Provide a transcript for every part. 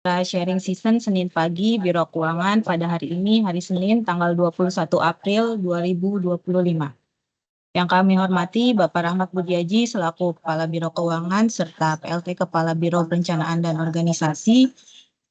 Sharing season Senin pagi Biro Keuangan pada hari ini, hari Senin, tanggal 21 April 2025. Yang kami hormati Bapak Rahmat Budiaji selaku Kepala Biro Keuangan serta PLT Kepala Biro Perencanaan dan Organisasi,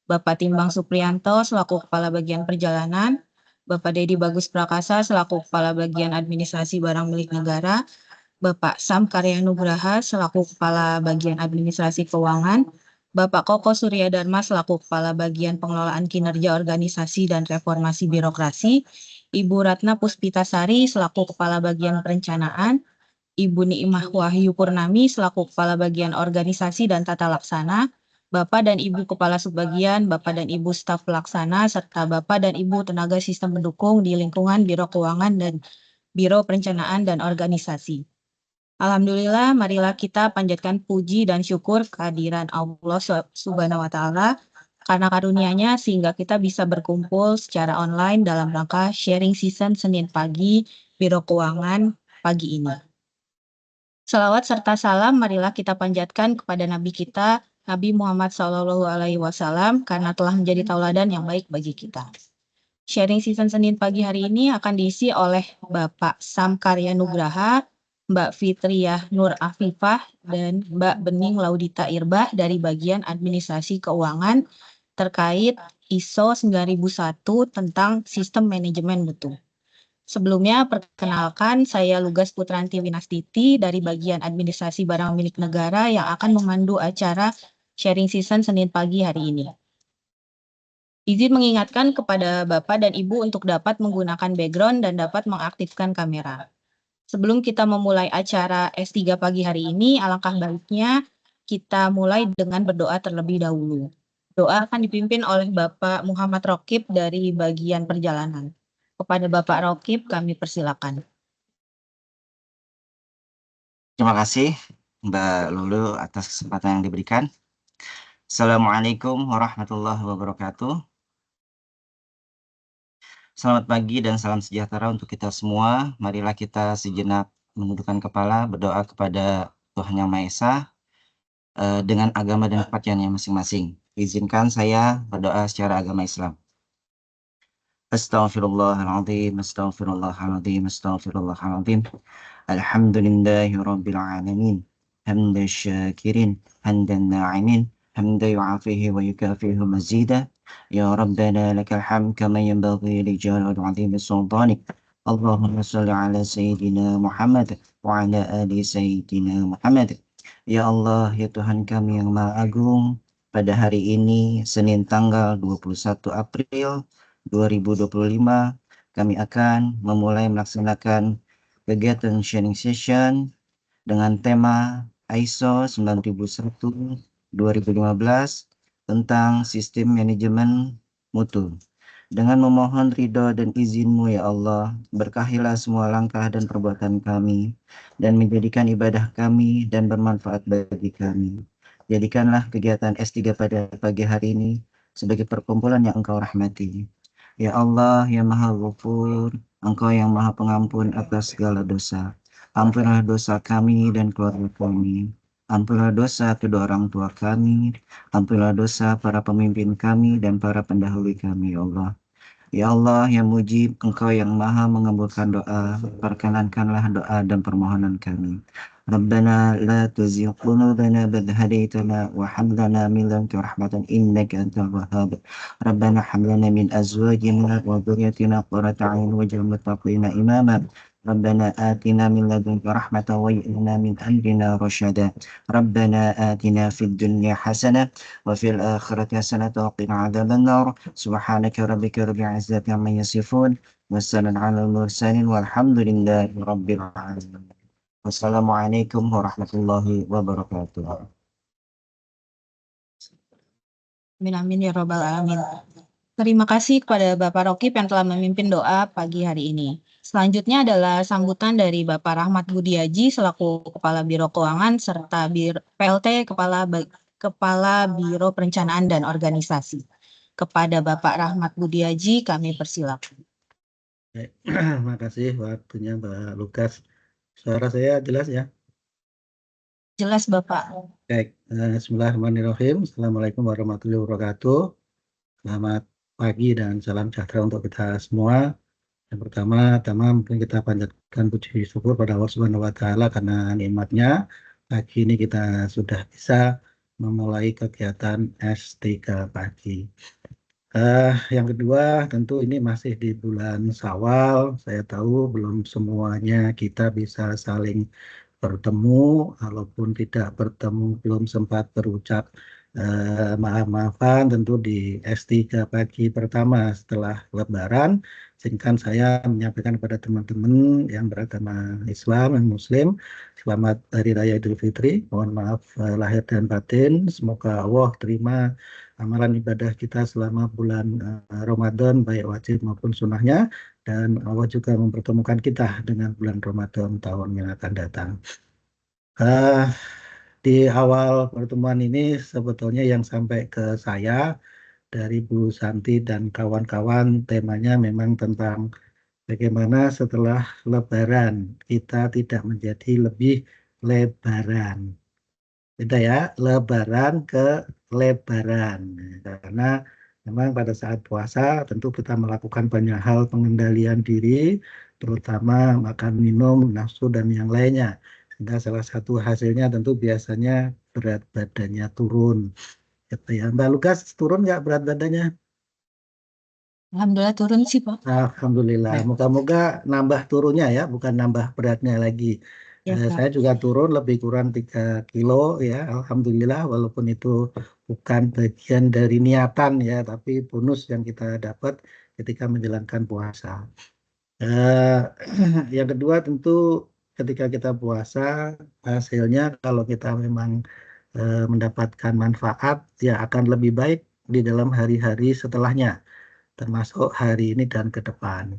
Bapak Timbang Supriyanto selaku Kepala Bagian Perjalanan, Bapak Dedi Bagus Prakasa selaku Kepala Bagian Administrasi Barang Milik Negara, Bapak Sam Karya Nugraha selaku Kepala Bagian Administrasi Keuangan, Bapak Koko Surya Dharma selaku Kepala Bagian Pengelolaan Kinerja Organisasi dan Reformasi Birokrasi, Ibu Ratna Puspitasari selaku Kepala Bagian Perencanaan, Ibu Ni'imah Wahyu Purnami selaku Kepala Bagian Organisasi dan Tata Laksana, Bapak dan Ibu Kepala Subbagian, Bapak dan Ibu Staf Pelaksana, serta Bapak dan Ibu Tenaga Sistem Pendukung di lingkungan Biro Keuangan dan Biro Perencanaan dan Organisasi. Alhamdulillah, marilah kita panjatkan puji dan syukur kehadiran Allah Subhanahu wa Ta'ala karena karunia-Nya sehingga kita bisa berkumpul secara online dalam rangka sharing season Senin pagi Biro Keuangan pagi ini. Salawat serta salam marilah kita panjatkan kepada Nabi kita, Nabi Muhammad SAW, karena telah menjadi tauladan yang baik bagi kita. Sharing season Senin pagi hari ini akan diisi oleh Bapak Sam Karya Nugraha, Mbak Fitriah Nur Afifah, dan Mbak Bening Laudita Irbah dari bagian administrasi keuangan terkait ISO 9001 tentang sistem manajemen mutu. Sebelumnya, perkenalkan saya Lugas Putranti Winastiti dari bagian administrasi barang milik negara yang akan memandu acara sharing season Senin pagi hari ini. Izin mengingatkan kepada Bapak dan Ibu untuk dapat menggunakan background dan dapat mengaktifkan kamera. Sebelum kita memulai acara S3 pagi hari ini, alangkah baiknya kita mulai dengan berdoa terlebih dahulu. Doa akan dipimpin oleh Bapak Muhammad Rokib dari bagian perjalanan. Kepada Bapak Rokib, kami persilakan. Terima kasih Mbak Lulu atas kesempatan yang diberikan. Assalamualaikum warahmatullahi wabarakatuh. Selamat pagi dan salam sejahtera untuk kita semua. Marilah kita sejenak menundukkan kepala, berdoa kepada Tuhan Yang Maha Esa dengan agama dan kepercayaannya masing-masing. Izinkan saya berdoa secara agama Islam. Astaghfirullahaladzim, astaghfirullahaladzim, astaghfirullahaladzim. Alhamdulillahi Rabbil Alamin. Hamda syakirin, hamdan na'imin, hamda yu'afihi wa yukafihi mazida. Ya Rabbana lakal hamd kama yanbaghi li jalali 'azimi sultanik. Allahumma salli ala Sayyidina Muhammad wa ala ali Sayyidina Muhammad. Ya Allah, ya Tuhan kami yang Maha Agung, pada hari ini Senin tanggal 21 April 2025 kami akan memulai melaksanakan kegiatan sharing session dengan tema ISO 9001 2015 tentang sistem manajemen mutu. Dengan memohon ridho dan izin-Mu ya Allah, berkahilah semua langkah dan perbuatan kami, dan menjadikan ibadah kami dan bermanfaat bagi kami. Jadikanlah kegiatan S3 pada pagi hari ini sebagai perkumpulan yang Engkau rahmati. Ya Allah, ya Maha Ghafur, Engkau yang Maha Pengampun atas segala dosa. Ampunilah dosa kami dan keluarga kami. Ampunilah dosa kedua orang tua kami. Ampunilah dosa para pemimpin kami dan para pendahulu kami, ya Allah. Ya Allah yang mujib, Engkau yang maha mengabulkan doa, perkenankanlah doa dan permohonan kami. Rabbana la tuzigh qulubana ba'da hadaitana wa hab lana min ladunka rahmatan innaka antal wahhab. Rabbana hab lana min azwajina wa dhurriyyatina qurrata a'yun waj'alna lil muttaqina imama. ربنا آتنا من لدنك رحمة وهيئ لنا من أمرنا رشدا ربنا آتنا في الدنيا حسنة وفي الآخرة حسنة وقنا عذاب النار سبحانك ربك رب العزة عما يصفون والسلام على المرسلين والحمد لله رب العالمين. Wassalamualaikum warahmatullahi wabarakatuh. Amin amin ya robbal alamin. Terima kasih kepada Bapak Rokib yang telah memimpin doa pagi hari ini. Selanjutnya adalah sambutan dari Bapak Rahmat Budiaji selaku Kepala Biro Keuangan serta PLT Kepala Biro Perencanaan dan Organisasi. Kepada Bapak Rahmat Budiaji kami persilakan. Terima kasih waktunya Mbak Lukas. Suara saya jelas ya? Jelas Bapak. Baik, Bismillahirrahmanirrahim. Assalamualaikum warahmatullahi wabarakatuh. Selamat pagi dan salam sejahtera untuk kita semua. Yang pertama mungkin kita panjatkan puji syukur pada Allah Subhanahu wa Ta'ala karena nikmatnya pagi ini kita sudah bisa memulai kegiatan S3 pagi. Yang kedua, tentu ini masih di bulan Syawal. Saya tahu belum semuanya kita bisa saling bertemu, walaupun tidak bertemu, belum sempat berucap maaf-maafan tentu di S3 pagi pertama setelah Lebaran. Izinkan saya menyampaikan kepada teman-teman yang beragama Islam dan Muslim, selamat Hari Raya Idul Fitri. Mohon maaf lahir dan batin. Semoga Allah terima amalan ibadah kita selama bulan Ramadan, baik wajib maupun sunnahnya. Dan Allah juga mempertemukan kita dengan bulan Ramadan tahun yang akan datang. Eh, di awal pertemuan ini sebetulnya yang sampai ke saya dari Bu Santi dan kawan-kawan temanya memang tentang bagaimana setelah Lebaran kita tidak menjadi lebih lebaran. Beda ya, lebaran ke lebaran. Karena memang pada saat puasa tentu kita melakukan banyak hal pengendalian diri, terutama makan, minum, nafsu, dan yang lainnya. Sehingga salah satu hasilnya tentu biasanya berat badannya turun. Gitu ya. Mbak Lukas, turun nggak berat badannya? Alhamdulillah turun sih Pak. Alhamdulillah. Moga-moga nambah turunnya ya, bukan nambah beratnya lagi. Ya, Pak. Saya juga turun lebih kurang 3 kilo ya, Alhamdulillah. Walaupun itu bukan bagian dari niatan ya, tapi bonus yang kita dapat ketika menjalankan puasa. Eh, yang kedua tentu ketika kita puasa, hasilnya kalau kita memang mendapatkan manfaat, ya akan lebih baik di dalam hari-hari setelahnya, termasuk hari ini dan ke depan.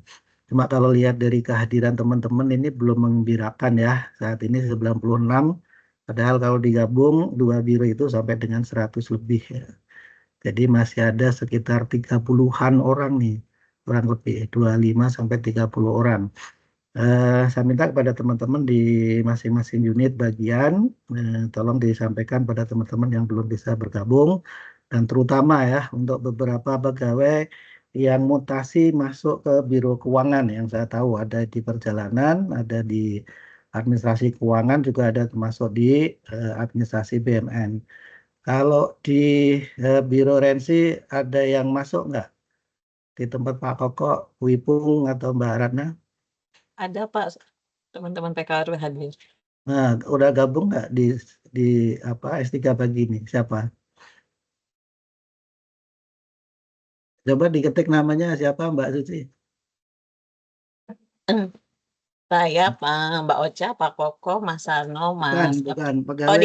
Cuma kalau lihat dari kehadiran teman-teman ini belum menggembirakan ya. Saat ini 96, padahal kalau digabung dua biro itu sampai dengan 100 lebih ya. Jadi masih ada sekitar 30-an orang nih, kurang lebih 25 sampai 30 orang. Saya minta kepada teman-teman di masing-masing unit bagian, tolong disampaikan pada teman-teman yang belum bisa bergabung, dan terutama ya untuk beberapa pegawai yang mutasi masuk ke Biro Keuangan yang saya tahu ada di perjalanan, ada di administrasi keuangan, juga ada termasuk di administrasi BMN. Kalau di Biro Rensi ada yang masuk nggak di tempat Pak Koko, Wipung atau Mbak Ratna? Ada Pak, teman-teman PKRW hadir. Nah, udah gabung nggak di apa S3 pagi ini? Siapa? Coba diketik namanya siapa, Mbak Suci? Saya, Pak, Mbak Ocha, Pak Koko, Mas Sarno, Mas. Bukan Oh,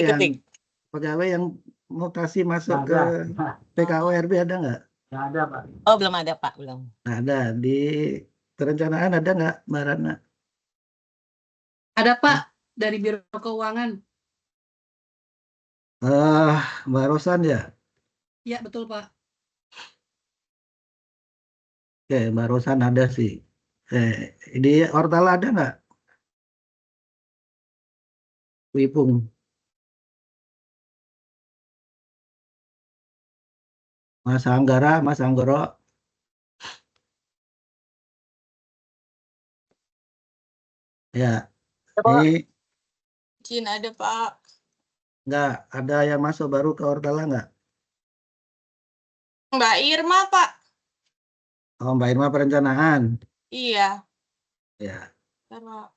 pegawai yang mutasi masuk ke PKWRB ada nggak? ada, Pak. Oh, belum ada, Pak, belum. Ada di perencanaan ada nggak, Mbak Ratna? Ada, Pak, dari Biro Keuangan. Mbak Rosan ya? Ya, betul, Pak. Oke, Mbak Rosan ada sih. Di Ortala ada nggak? Wipung. Mas Anggara, Mas Anggoro. Ya, ini Izin ada, Pak. nggak ada yang masuk baru ke Ortala nggak? Mbak Irma, Pak. Oh, Mbak Irma perencanaan. Iya. Ya, Karena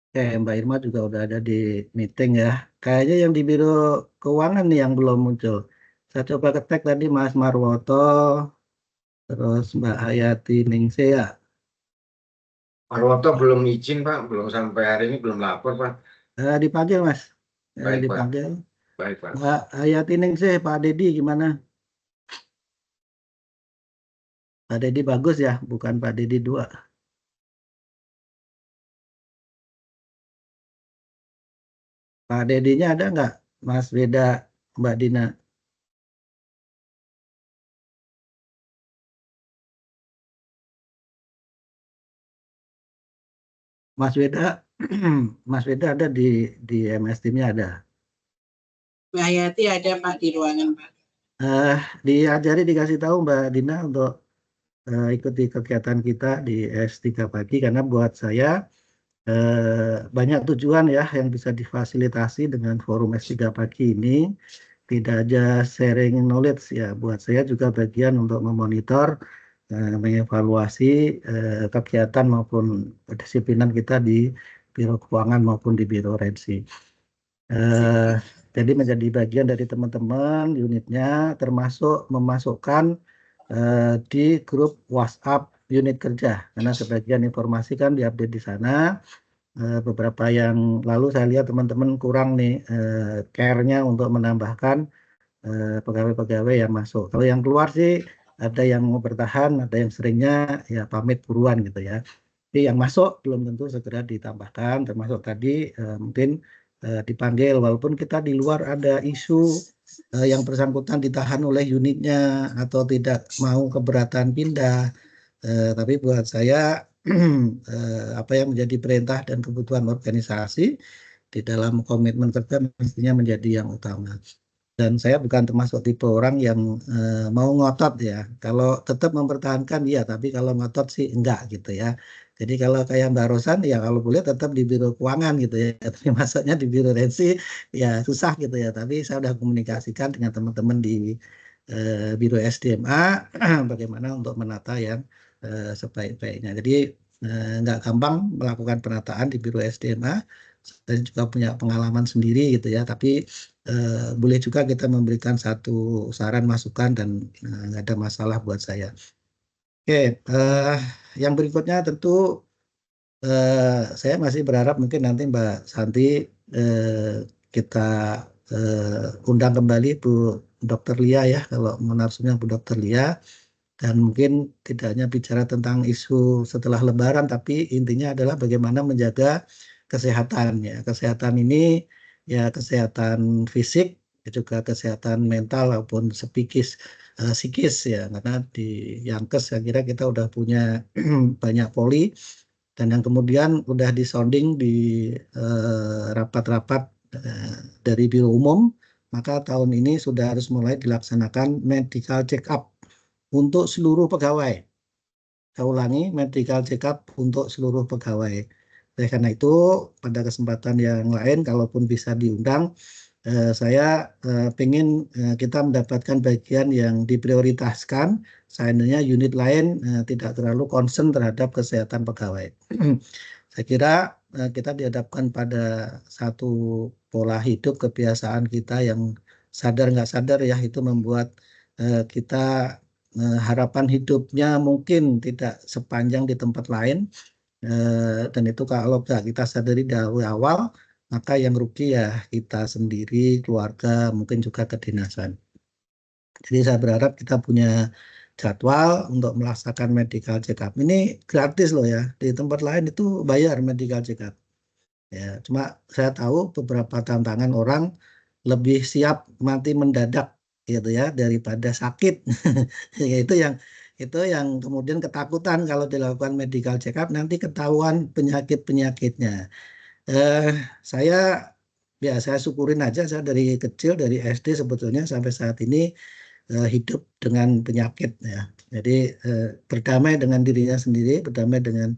oke, Mbak Irma juga udah ada di meeting ya. Kayaknya yang di Biro Keuangan nih yang belum muncul. Saya coba ketek tadi Mas Marwoto, terus Mbak Hayati Ningsih ya. Marwoto belum izin, Pak. Belum sampai hari ini belum lapor, Pak. Dipanggil Mas. Baik, Pak. Dipanggil. Baik, Pak. Mbak Hayati Ningsih, Pak Dedi gimana? Pak Dedi bagus ya, bukan Pak Dedi 2. Pak Dedinya ada nggak? Mas Beda, Mbak Dina. Mas Beda, Mas Weda ada di MS Team-nya ada. Mbak Hayati ada Pak di ruangan Pak. Diajari dikasih tahu Mbak Dina untuk ikuti kegiatan kita di S3 pagi karena buat saya banyak tujuan ya yang bisa difasilitasi dengan forum S3 pagi ini. Tidak aja sharing knowledge ya, buat saya juga bagian untuk memonitor, mengevaluasi kegiatan maupun kedisiplinan kita di Biro Keuangan maupun di Biro Rensi. Jadi menjadi bagian dari teman-teman unitnya, termasuk memasukkan di grup WhatsApp unit kerja, karena sebagian informasi kan diupdate di sana. Beberapa yang lalu saya lihat teman-teman kurang nih care-nya untuk menambahkan pegawai-pegawai yang masuk. Kalau yang keluar sih ada yang mau bertahan, ada yang seringnya ya pamit buruan gitu ya. Tapi yang masuk belum tentu segera ditambahkan, termasuk tadi mungkin dipanggil walaupun kita di luar ada isu yang bersangkutan ditahan oleh unitnya atau tidak mau keberatan pindah. Tapi buat saya apa yang menjadi perintah dan kebutuhan organisasi di dalam komitmen kerja mestinya menjadi yang utama. Dan saya bukan termasuk tipe orang yang mau ngotot ya. Kalau tetap mempertahankan ya, tapi kalau ngotot sih enggak gitu ya. Jadi kalau kayak Mbak Rosan ya kalau boleh tetap di Biro Keuangan gitu ya. Tapi masuknya di Biro Rensi ya susah gitu ya. Tapi saya sudah komunikasikan dengan teman-teman di Biro SDMA bagaimana untuk menata yang sebaik-baiknya. Jadi enggak gampang melakukan penataan di Biro SDMA. Saya juga punya pengalaman sendiri gitu ya. Tapi boleh juga kita memberikan satu saran masukan dan nggak ada masalah buat saya. Oke, yang berikutnya tentu saya masih berharap mungkin nanti Mbak Santi kita undang kembali Bu Dr. Lia ya, kalau menafsunya Bu Dr. Lia, dan mungkin tidak hanya bicara tentang isu setelah Lebaran, tapi intinya adalah bagaimana menjaga kesehatan ya. Kesehatan ini ya kesehatan fisik, juga kesehatan mental maupun psikis ya. Karena di Yankes saya kira kita udah punya banyak poli dan yang kemudian udah disounding di rapat-rapat dari Biro Umum, maka tahun ini sudah harus mulai dilaksanakan medical check-up untuk seluruh pegawai. Saya ulangi, medical check-up untuk seluruh pegawai. Oleh karena itu, pada kesempatan yang lain, kalaupun bisa diundang, saya ingin kita mendapatkan bagian yang diprioritaskan, seandainya unit lain tidak terlalu concern terhadap kesehatan pegawai. Saya kira kita dihadapkan pada satu pola hidup kebiasaan kita yang sadar nggak sadar ya, itu membuat kita harapan hidupnya mungkin tidak sepanjang di tempat lain. Dan itu kalau kita sadari dari awal, maka yang rugi ya kita sendiri, keluarga, mungkin juga kedinasan. Jadi saya berharap kita punya jadwal untuk melaksanakan medical check-up. Ini gratis loh ya, di tempat lain itu bayar medical check-up. Ya, cuma saya tahu beberapa tantangan orang lebih siap mati mendadak gitu ya daripada sakit. Itu yang kemudian ketakutan kalau dilakukan medical check-up nanti ketahuan penyakit-penyakitnya. Saya syukurin aja, saya dari kecil dari SD sebetulnya sampai saat ini hidup dengan penyakit ya. Jadi berdamai dengan dirinya sendiri, berdamai dengan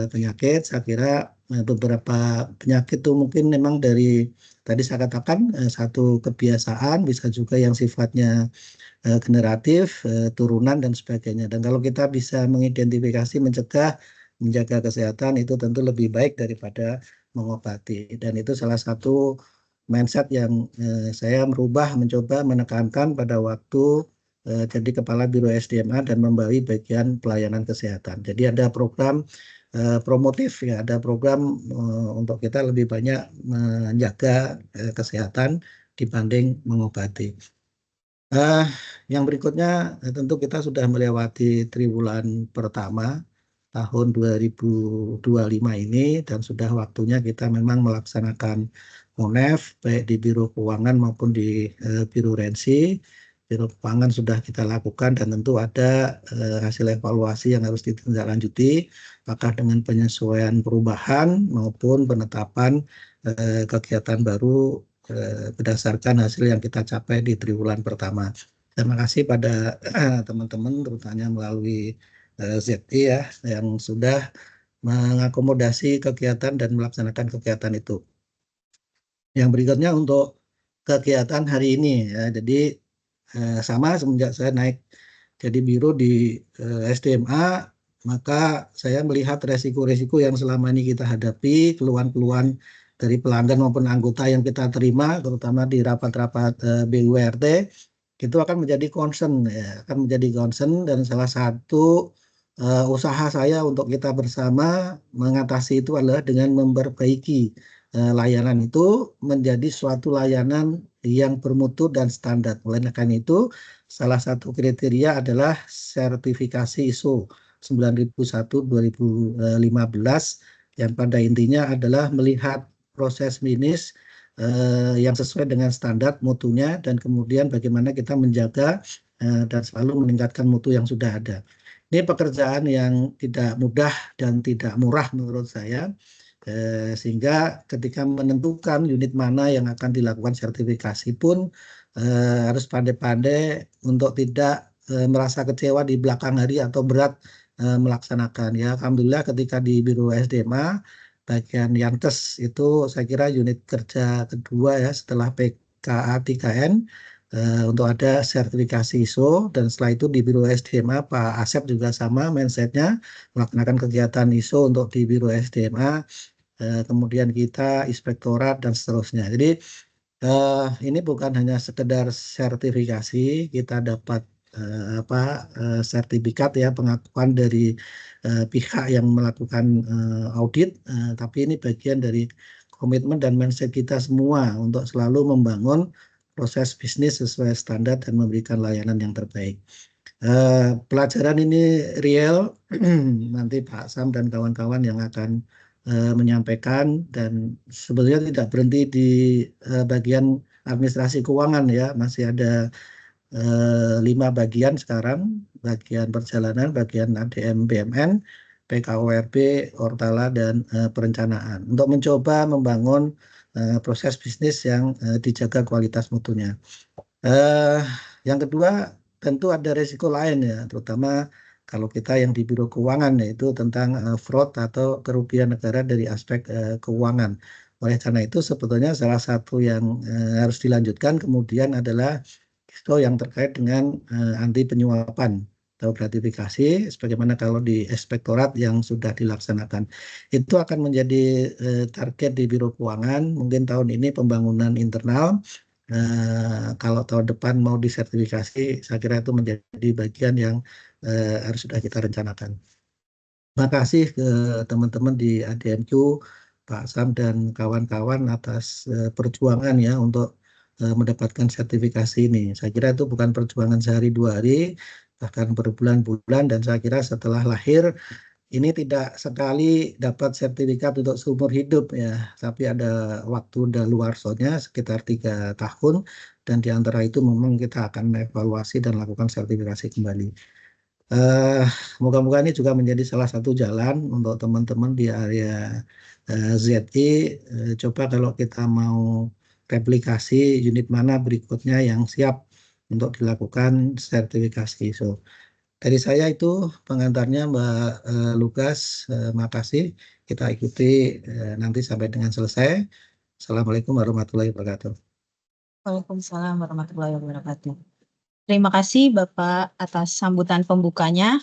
penyakit. Saya kira beberapa penyakit itu mungkin memang dari tadi saya katakan satu kebiasaan, bisa juga yang sifatnya generatif, turunan dan sebagainya. Dan kalau kita bisa mengidentifikasi, mencegah, menjaga kesehatan itu tentu lebih baik daripada mengobati. Dan itu salah satu mindset yang saya merubah, mencoba menekankan pada waktu jadi Kepala Biro SDMA dan membawahi bagian pelayanan kesehatan. Jadi ada program promotif ya, ada program untuk kita lebih banyak menjaga kesehatan dibanding mengobati. Yang berikutnya tentu kita sudah melewati triwulan pertama tahun 2025 ini dan sudah waktunya kita memang melaksanakan MONEF baik di Biro Keuangan maupun di Biro Rensi. Biro Keuangan sudah kita lakukan dan tentu ada hasil evaluasi yang harus ditindaklanjuti, apakah dengan penyesuaian perubahan maupun penetapan kegiatan baru berdasarkan hasil yang kita capai di triwulan pertama. Terima kasih pada teman-teman, terutama melalui ZI ya, yang sudah mengakomodasi kegiatan dan melaksanakan kegiatan itu. Yang berikutnya untuk kegiatan hari ini ya, jadi sama semenjak saya naik jadi biro di SDMA, maka saya melihat resiko-resiko yang selama ini kita hadapi, keluhan-keluhan dari pelanggan maupun anggota yang kita terima, terutama di rapat-rapat BURT, itu akan menjadi concern ya, akan menjadi concern dan salah satu usaha saya untuk kita bersama mengatasi itu adalah dengan memperbaiki layanan itu menjadi suatu layanan yang bermutu dan standar. Oleh karena itu, salah satu kriteria adalah sertifikasi ISO 9001-2015 yang pada intinya adalah melihat proses bisnis yang sesuai dengan standar mutunya dan kemudian bagaimana kita menjaga dan selalu meningkatkan mutu yang sudah ada. Ini pekerjaan yang tidak mudah dan tidak murah menurut saya. Sehingga ketika menentukan unit mana yang akan dilakukan sertifikasi pun harus pandai-pandai untuk tidak merasa kecewa di belakang hari atau berat melaksanakan ya. Alhamdulillah ketika di Biro SDMA bagian Yankes itu saya kira unit kerja kedua ya setelah PKA 3N untuk ada sertifikasi ISO dan setelah itu di Biro SDMA Pak Asep juga sama mindsetnya melaksanakan kegiatan ISO untuk di Biro SDMA. Kemudian kita inspektorat dan seterusnya. Jadi ini bukan hanya sekedar sertifikasi, kita dapat sertifikat ya pengakuan dari pihak yang melakukan audit, tapi ini bagian dari komitmen dan mindset kita semua untuk selalu membangun proses bisnis sesuai standar dan memberikan layanan yang terbaik. Pelajaran ini real, nanti Pak Sam dan kawan-kawan yang akan menyampaikan dan sebetulnya tidak berhenti di bagian administrasi keuangan ya, masih ada 5 bagian sekarang, bagian perjalanan, bagian ADM BMN, PKORB, Ortala, dan perencanaan untuk mencoba membangun proses bisnis yang dijaga kualitas mutunya. Yang kedua tentu ada risiko lain ya, terutama kalau kita yang di Biro Keuangan yaitu tentang fraud atau kerugian negara dari aspek keuangan. Oleh karena itu sebetulnya salah satu yang harus dilanjutkan kemudian adalah itu yang terkait dengan anti penyuapan atau gratifikasi, sebagaimana kalau di inspektorat yang sudah dilaksanakan. Itu akan menjadi target di Biro Keuangan, mungkin tahun ini pembangunan internal, kalau tahun depan mau disertifikasi, saya kira itu menjadi bagian yang harus sudah kita rencanakan. Terima kasih ke teman-teman di ADMQ, Pak Sam dan kawan-kawan atas perjuangan ya untuk mendapatkan sertifikasi ini. Saya kira itu bukan perjuangan sehari dua hari, bahkan berbulan-bulan, dan saya kira setelah lahir ini tidak sekali dapat sertifikat untuk seumur hidup ya, tapi ada waktu daluarsonya sekitar 3 tahun, dan di antara itu memang kita akan evaluasi dan lakukan sertifikasi kembali. Moga-moga ini juga menjadi salah satu jalan untuk teman-teman di area ZI. Coba kalau kita mau replikasi unit mana berikutnya yang siap untuk dilakukan sertifikasi. So, dari saya itu pengantarnya Mbak Lukas, makasih. Kita ikuti nanti sampai dengan selesai. Assalamualaikum warahmatullahi wabarakatuh. Waalaikumsalam warahmatullahi wabarakatuh. Terima kasih Bapak atas sambutan pembukanya.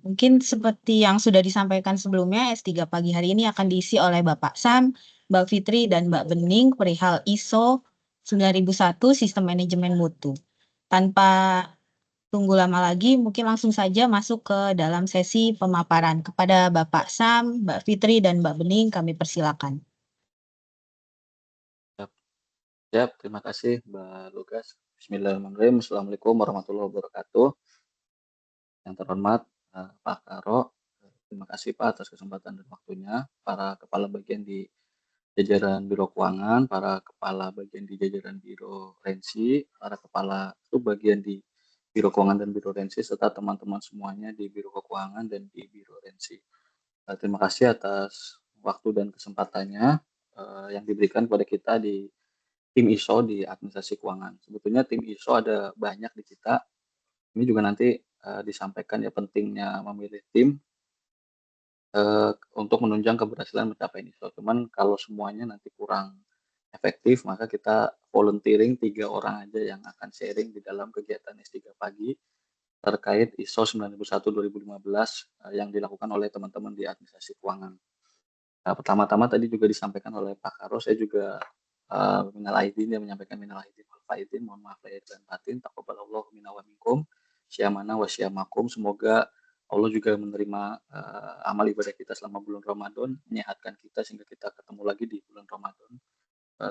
Mungkin seperti yang sudah disampaikan sebelumnya, S3 pagi hari ini akan diisi oleh Bapak Sam, Mbak Fitri, dan Mbak Bening perihal ISO 9001 Sistem Manajemen Mutu. Tanpa tunggu lama lagi, mungkin langsung saja masuk ke dalam sesi pemaparan. Kepada Bapak Sam, Mbak Fitri, dan Mbak Bening, kami persilakan. Siap, terima kasih Mbak Lukas. Bismillahirrahmanirrahim. Assalamualaikum warahmatullahi wabarakatuh. Yang terhormat Pak Karo, terima kasih Pak atas kesempatan dan waktunya. Para kepala bagian di jajaran Biro Keuangan, para kepala bagian di jajaran Biro Rensi, para kepala subbagian di Biro Keuangan dan Biro Rensi, serta teman-teman semuanya di Biro Keuangan dan di Biro Rensi. Terima kasih atas waktu dan kesempatannya yang diberikan kepada kita di tim ISO di administrasi keuangan. Sebetulnya tim ISO ada banyak di kita. Ini juga nanti disampaikan ya pentingnya memilih tim untuk menunjang keberhasilan mencapai ISO. Cuman kalau semuanya nanti kurang efektif, maka kita volunteering 3 orang aja yang akan sharing di dalam kegiatan S3 pagi terkait ISO 9001/2015 yang dilakukan oleh teman-teman di administrasi keuangan. Nah, pertama-tama tadi juga disampaikan oleh Pak Karo, saya juga minal aidin ya, menyampaikan minal aidin wal faizin, mohon maaf lahir dan batin, taqabbalallahu minna wa minkum, syamana wa syamakum. Semoga Allah juga menerima amal ibadah kita selama bulan Ramadan, menyehatkan kita sehingga kita ketemu lagi di bulan Ramadan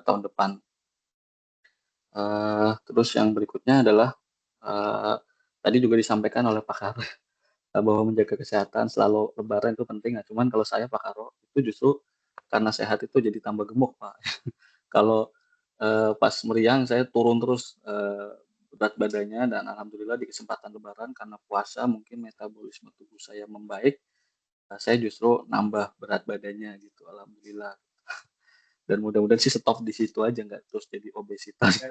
tahun depan. Terus yang berikutnya adalah tadi juga disampaikan oleh Pak Karo bahwa menjaga kesehatan selalu lebaran itu penting. Nah, cuman kalau saya Pak Karo itu justru karena sehat itu jadi tambah gemuk Pak. Kalau pas meriang saya turun terus berat badannya, dan alhamdulillah di kesempatan lebaran karena puasa mungkin metabolisme tubuh saya membaik, saya justru nambah berat badannya gitu, alhamdulillah. Dan mudah-mudahan sih stop di situ aja, nggak terus jadi obesitas.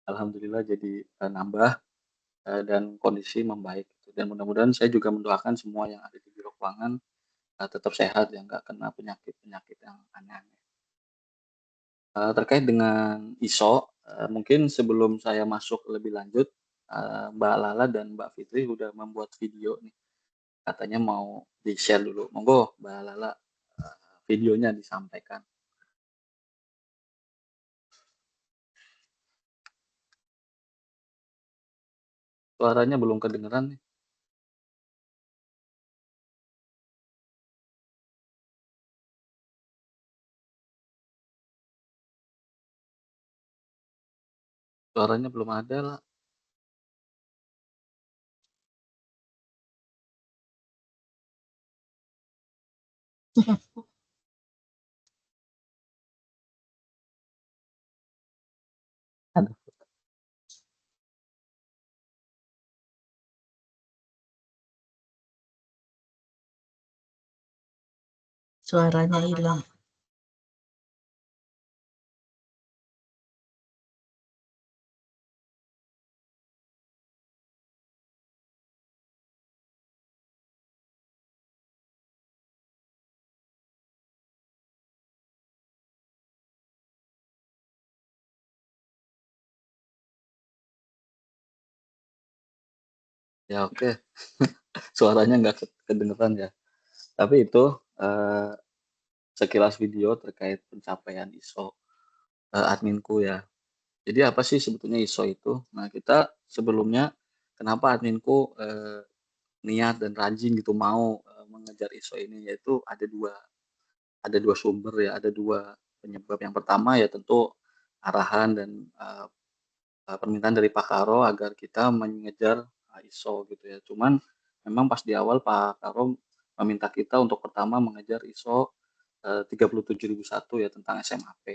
Alhamdulillah jadi nambah dan kondisi membaik. Dan mudah-mudahan saya juga mendoakan semua yang ada di Biro Keuangan tetap sehat, ya nggak kena penyakit-penyakit yang aneh-aneh. Terkait dengan ISO, mungkin sebelum saya masuk lebih lanjut, Mbak Lala dan Mbak Fitri udah membuat video nih, katanya mau di-share dulu. Monggo Mbak Lala, videonya disampaikan. Suaranya belum kedengeran nih. Suaranya belum ada lah. Ada. Suaranya hilang. Ya oke, suaranya nggak kedengeran ya. Tapi itu sekilas video terkait pencapaian ISO adminku ya. Jadi apa sih sebetulnya ISO itu? Nah, kita sebelumnya kenapa adminku niat dan rajin gitu mau mengejar ISO ini, yaitu ada dua sumber ya, ada dua penyebab. Yang pertama ya tentu arahan dan permintaan dari Pak Karo agar kita mengejar ISO gitu ya. Cuman memang pas di awal Pak Karo meminta kita untuk pertama mengejar ISO 37001 ya tentang SMAP.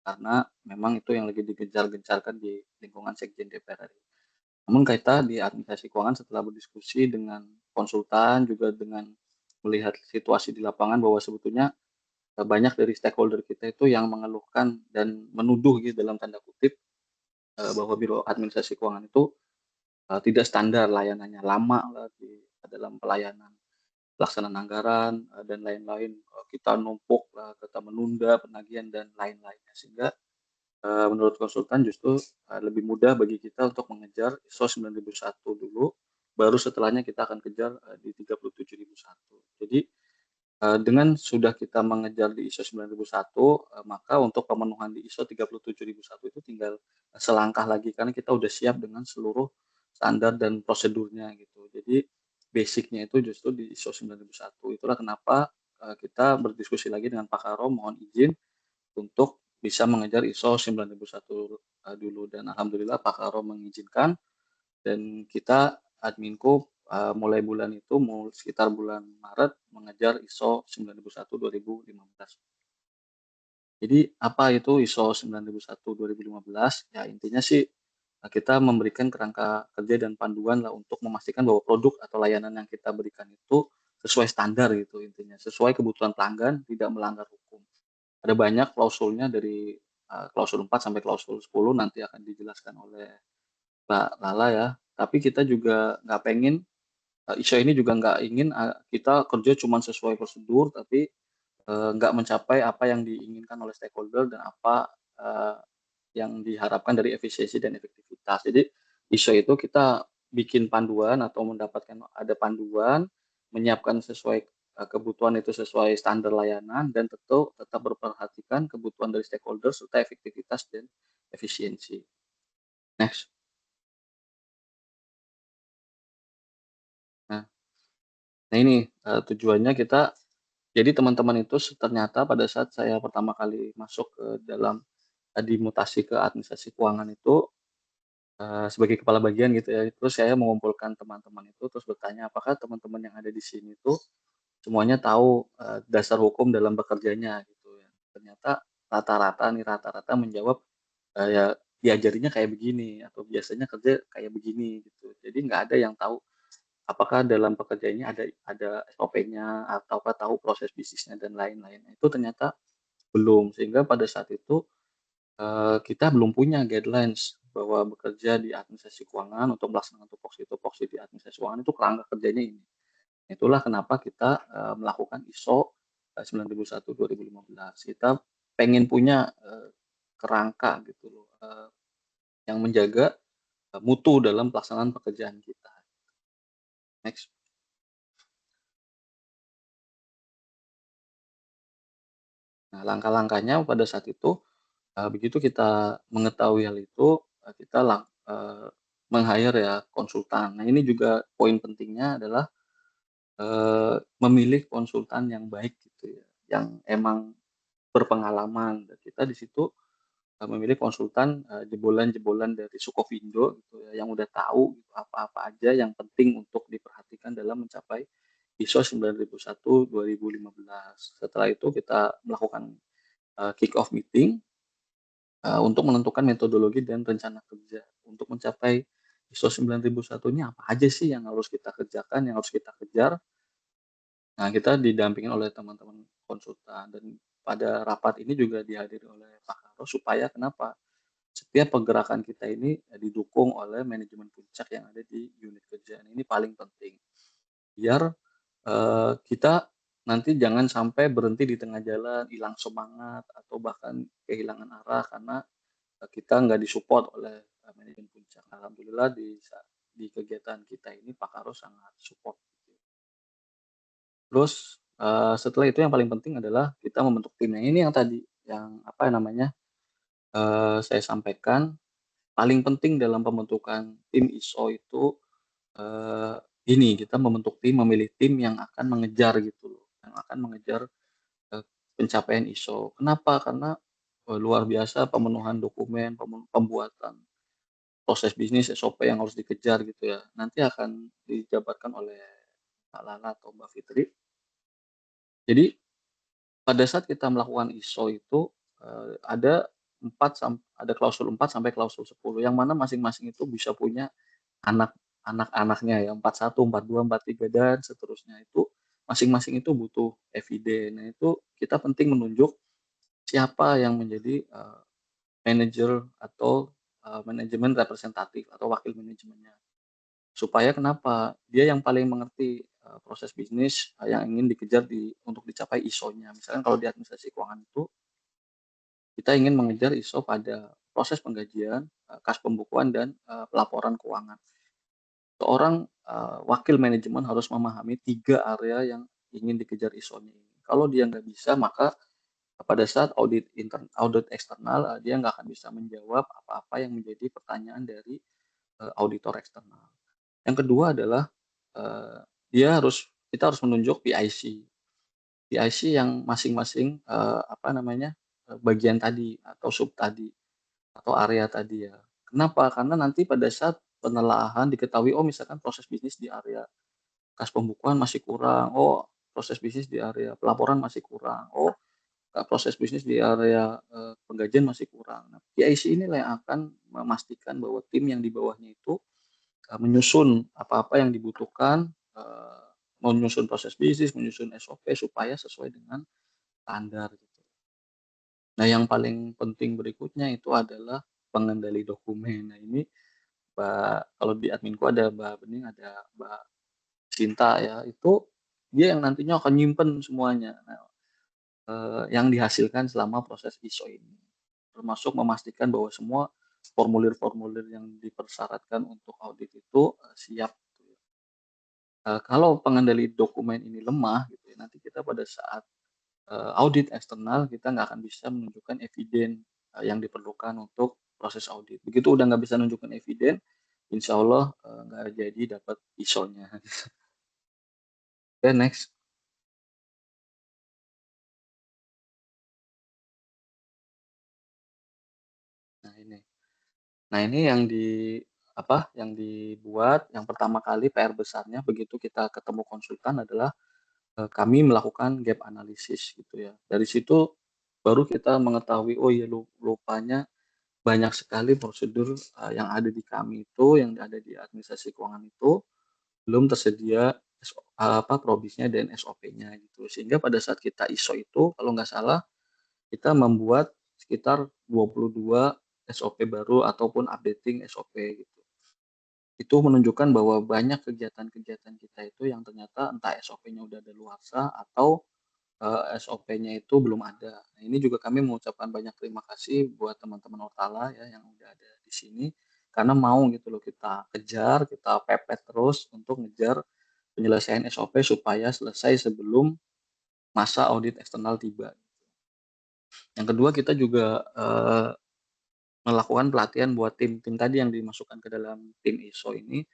Karena memang itu yang lagi digencar-gencarkan di lingkungan Sekjen DPR RI. Namun kita di administrasi keuangan setelah berdiskusi dengan konsultan juga dengan melihat situasi di lapangan bahwa sebetulnya banyak dari stakeholder kita itu yang mengeluhkan dan menuduh gitu dalam tanda kutip bahwa Biro Administrasi Keuangan itu tidak standar layanannya, lama lah di dalam pelayanan pelaksanaan anggaran dan lain-lain. Kita numpuk lah, kita menunda penagihan dan lain-lainnya, sehingga menurut konsultan justru lebih mudah bagi kita untuk mengejar ISO 9001 dulu, baru setelahnya kita akan kejar di 37001. Jadi dengan sudah kita mengejar di ISO 9001, maka untuk pemenuhan di ISO 37001 itu tinggal selangkah lagi, karena kita udah siap dengan seluruh standar dan prosedurnya gitu. Jadi basicnya itu justru di ISO 9001. Itulah kenapa kita berdiskusi lagi dengan Pak Karo, mohon izin untuk bisa mengejar ISO 9001 dulu, dan alhamdulillah Pak Karo mengizinkan, dan kita adminku mulai bulan itu sekitar bulan Maret mengejar ISO 9001/2015. Jadi apa itu ISO 9001/2015? Ya intinya sih kita memberikan kerangka kerja dan panduan lah untuk memastikan bahwa produk atau layanan yang kita berikan itu sesuai standar gitu intinya, sesuai kebutuhan pelanggan, tidak melanggar hukum. Ada banyak klausulnya dari klausul 4 sampai klausul 10 nanti akan dijelaskan oleh Mbak Lala ya. Tapi kita juga nggak pengen ISO ini juga nggak ingin kita kerja cuma sesuai prosedur tapi nggak mencapai apa yang diinginkan oleh stakeholder dan apa yang diharapkan dari efisiensi dan efektivitas. Jadi ISO itu kita bikin panduan atau mendapatkan ada panduan, menyiapkan sesuai kebutuhan itu sesuai standar layanan dan tentu tetap memperhatikan kebutuhan dari stakeholder serta efektivitas dan efisiensi. Next. Nah, ini tujuannya kita jadi teman-teman itu ternyata pada saat saya pertama kali masuk ke dalam dimutasi ke administrasi keuangan itu sebagai kepala bagian gitu ya, terus saya mengumpulkan teman-teman itu terus bertanya, apakah teman-teman yang ada di sini tuh semuanya tahu dasar hukum dalam bekerjanya gitu ya. Ternyata rata-rata menjawab ya diajarinya kayak begini atau biasanya kerja kayak begini gitu. Jadi nggak ada yang tahu apakah dalam pekerjaannya ada SOP-nya ataukah tahu proses bisnisnya dan lain-lain. Itu ternyata belum, sehingga pada saat itu kita belum punya guidelines bahwa bekerja di administrasi keuangan untuk melaksanakan tupoksi-tupoksi di administrasi keuangan itu kerangka kerjanya ini. Itulah kenapa kita melakukan ISO 9001/2015. Kita pengen punya kerangka gitu loh, yang menjaga mutu dalam pelaksanaan pekerjaan kita. Next. Nah, langkah-langkahnya pada saat itu begitu kita mengetahui hal itu, kita meng-hire ya konsultan. Nah, ini juga poin pentingnya adalah memilih konsultan yang baik gitu ya, yang emang berpengalaman. Dan kita di situ memilih konsultan jebolan-jebolan dari Sukovindo gitu ya, yang udah tahu gitu, apa-apa aja yang penting untuk diperhatikan dalam mencapai ISO 9001/2015. Setelah itu kita melakukan kick off meeting untuk menentukan metodologi dan rencana kerja. Untuk mencapai ISO 9001 ini apa aja sih yang harus kita kerjakan, yang harus kita kejar. Nah, kita didampingin oleh teman-teman konsultan dan pada rapat ini juga dihadiri oleh Pak Karo supaya kenapa? Setiap pergerakan kita ini didukung oleh manajemen puncak yang ada di unit kerja. Ini paling penting. Biar kita nanti jangan sampai berhenti di tengah jalan, hilang semangat atau bahkan kehilangan arah karena kita nggak disupport oleh manajemen puncak. Alhamdulillah di kegiatan kita ini Pak Karo sangat support. Terus setelah itu yang paling penting adalah kita membentuk tim. Yang ini yang tadi yang apa namanya saya sampaikan paling penting dalam pembentukan tim ISO itu ini kita membentuk tim, memilih tim yang akan mengejar gitu loh, yang akan mengejar pencapaian ISO. Kenapa? Karena luar biasa pemenuhan dokumen, pembuatan proses bisnis SOP yang harus dikejar gitu ya. Nanti akan dijabarkan oleh Mbak Lala atau Mbak Fitri. Jadi pada saat kita melakukan ISO itu ada ada klausul 4 sampai klausul 10 yang mana masing-masing itu bisa punya anak-anaknya ya 41, 42, 43 dan seterusnya itu masing-masing itu butuh eviden. Nah, itu kita penting menunjuk siapa yang menjadi manajer atau manajemen representatif atau wakil manajemennya. Supaya kenapa? Dia yang paling mengerti proses bisnis yang ingin dikejar untuk dicapai ISO-nya. Misalkan kalau di administrasi keuangan itu kita ingin mengejar ISO pada proses penggajian, kas pembukuan dan pelaporan keuangan. Seorang wakil manajemen harus memahami 3 area yang ingin dikejar ISO-nya ini. Kalau dia nggak bisa, maka pada saat audit eksternal dia nggak akan bisa menjawab apa-apa yang menjadi pertanyaan dari auditor eksternal. Yang kedua adalah kita harus menunjuk PIC. PIC yang masing-masing bagian tadi atau sub tadi atau area tadi ya. Kenapa? Karena nanti pada saat penelaahan diketahui misalkan proses bisnis di area kas pembukuan masih kurang, proses bisnis di area pelaporan masih kurang, proses bisnis di area penggajian masih kurang. Nah, PIC inilah yang akan memastikan bahwa tim yang di bawahnya itu menyusun apa-apa yang dibutuhkan, menyusun proses bisnis, menyusun SOP supaya sesuai dengan standar gitu. Nah, yang paling penting berikutnya itu adalah pengendali dokumen. Nah, ini kalau di adminku ada Mbak Bening, ada Mbak Cinta ya, itu dia yang nantinya akan nyimpen semuanya. Nah, yang dihasilkan selama proses ISO ini, termasuk memastikan bahwa semua formulir-formulir yang dipersyaratkan untuk audit itu siap. Kalau pengendali dokumen ini lemah, gitu ya, nanti kita pada saat audit eksternal kita nggak akan bisa menunjukkan eviden yang diperlukan untuk proses audit. Begitu udah nggak bisa menunjukkan eviden, insya Allah nggak jadi dapat ISO-nya. Oke, next. Nah ini yang dibuat yang pertama kali PR besarnya begitu kita ketemu konsultan adalah kami melakukan gap analisis gitu ya. Dari situ baru kita mengetahui oh ya lupanya banyak sekali prosedur yang ada di kami itu, yang ada di administrasi keuangan itu belum tersedia probisnya dan SOP-nya gitu. Sehingga pada saat kita ISO itu kalau nggak salah kita membuat sekitar 22 SOP baru ataupun updating SOP gitu. Itu menunjukkan bahwa banyak kegiatan-kegiatan kita itu yang ternyata entah SOP-nya udah daluarsa atau SOP-nya itu belum ada. Nah, ini juga kami mengucapkan banyak terima kasih buat teman-teman Ortala ya yang udah ada di sini karena mau gitu loh kita kejar, kita pepet terus untuk ngejar penyelesaian SOP supaya selesai sebelum masa audit eksternal tiba. Yang kedua kita juga melakukan pelatihan buat tim-tim tadi yang dimasukkan ke dalam tim ISO ini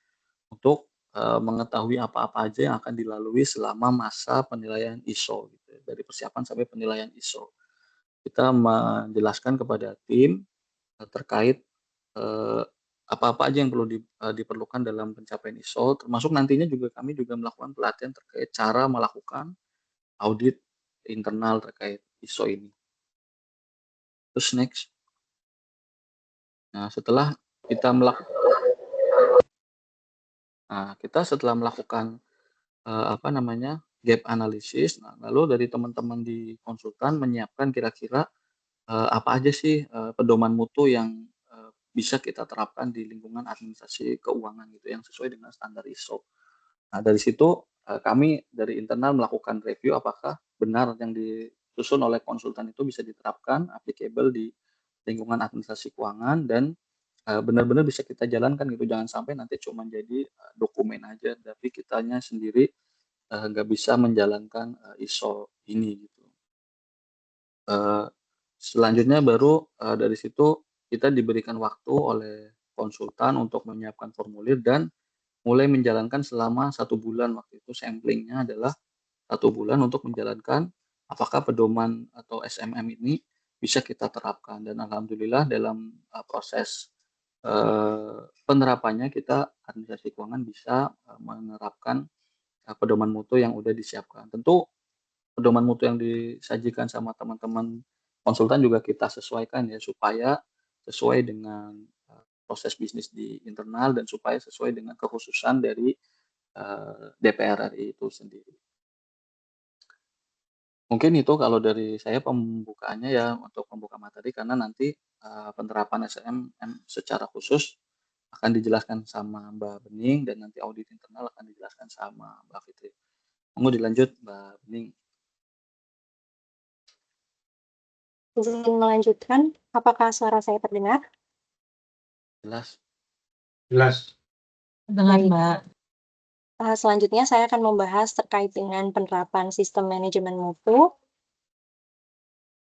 untuk mengetahui apa-apa aja yang akan dilalui selama masa penilaian ISO gitu, dari persiapan sampai penilaian ISO. Kita menjelaskan kepada tim terkait apa-apa aja yang perlu diperlukan dalam pencapaian ISO, termasuk nantinya juga kami juga melakukan pelatihan terkait cara melakukan audit internal terkait ISO ini. Terus next. Nah, setelah kita melakukan gap analysis, nah, lalu dari teman-teman di konsultan menyiapkan kira-kira apa aja sih pedoman mutu yang bisa kita terapkan di lingkungan administrasi keuangan gitu yang sesuai dengan standar ISO. Nah, dari situ kami dari internal melakukan review apakah benar yang disusun oleh konsultan itu bisa diterapkan, applicable di lingkungan administrasi keuangan dan benar-benar bisa kita jalankan gitu. Jangan sampai nanti cuma jadi dokumen aja, tapi kitanya sendiri nggak bisa menjalankan ISO ini gitu. Selanjutnya baru dari situ kita diberikan waktu oleh konsultan untuk menyiapkan formulir dan mulai menjalankan selama 1 bulan. Waktu itu samplingnya adalah 1 bulan untuk menjalankan apakah pedoman atau SMM ini bisa kita terapkan dan alhamdulillah dalam proses penerapannya kita administrasi keuangan bisa menerapkan pedoman mutu yang udah disiapkan. Tentu pedoman mutu yang disajikan sama teman-teman konsultan juga kita sesuaikan ya supaya sesuai dengan proses bisnis di internal dan supaya sesuai dengan kekhususan dari DPR RI itu sendiri. Mungkin itu kalau dari saya pembukaannya ya untuk membuka materi karena nanti penerapan SMM secara khusus akan dijelaskan sama Mbak Bening dan nanti audit internal akan dijelaskan sama Mbak Fitri. Mau dilanjut Mbak Bening. Izin melanjutkan, apakah suara saya terdengar? Jelas. Dengar Baik. Mbak. Selanjutnya saya akan membahas terkait dengan penerapan sistem manajemen mutu.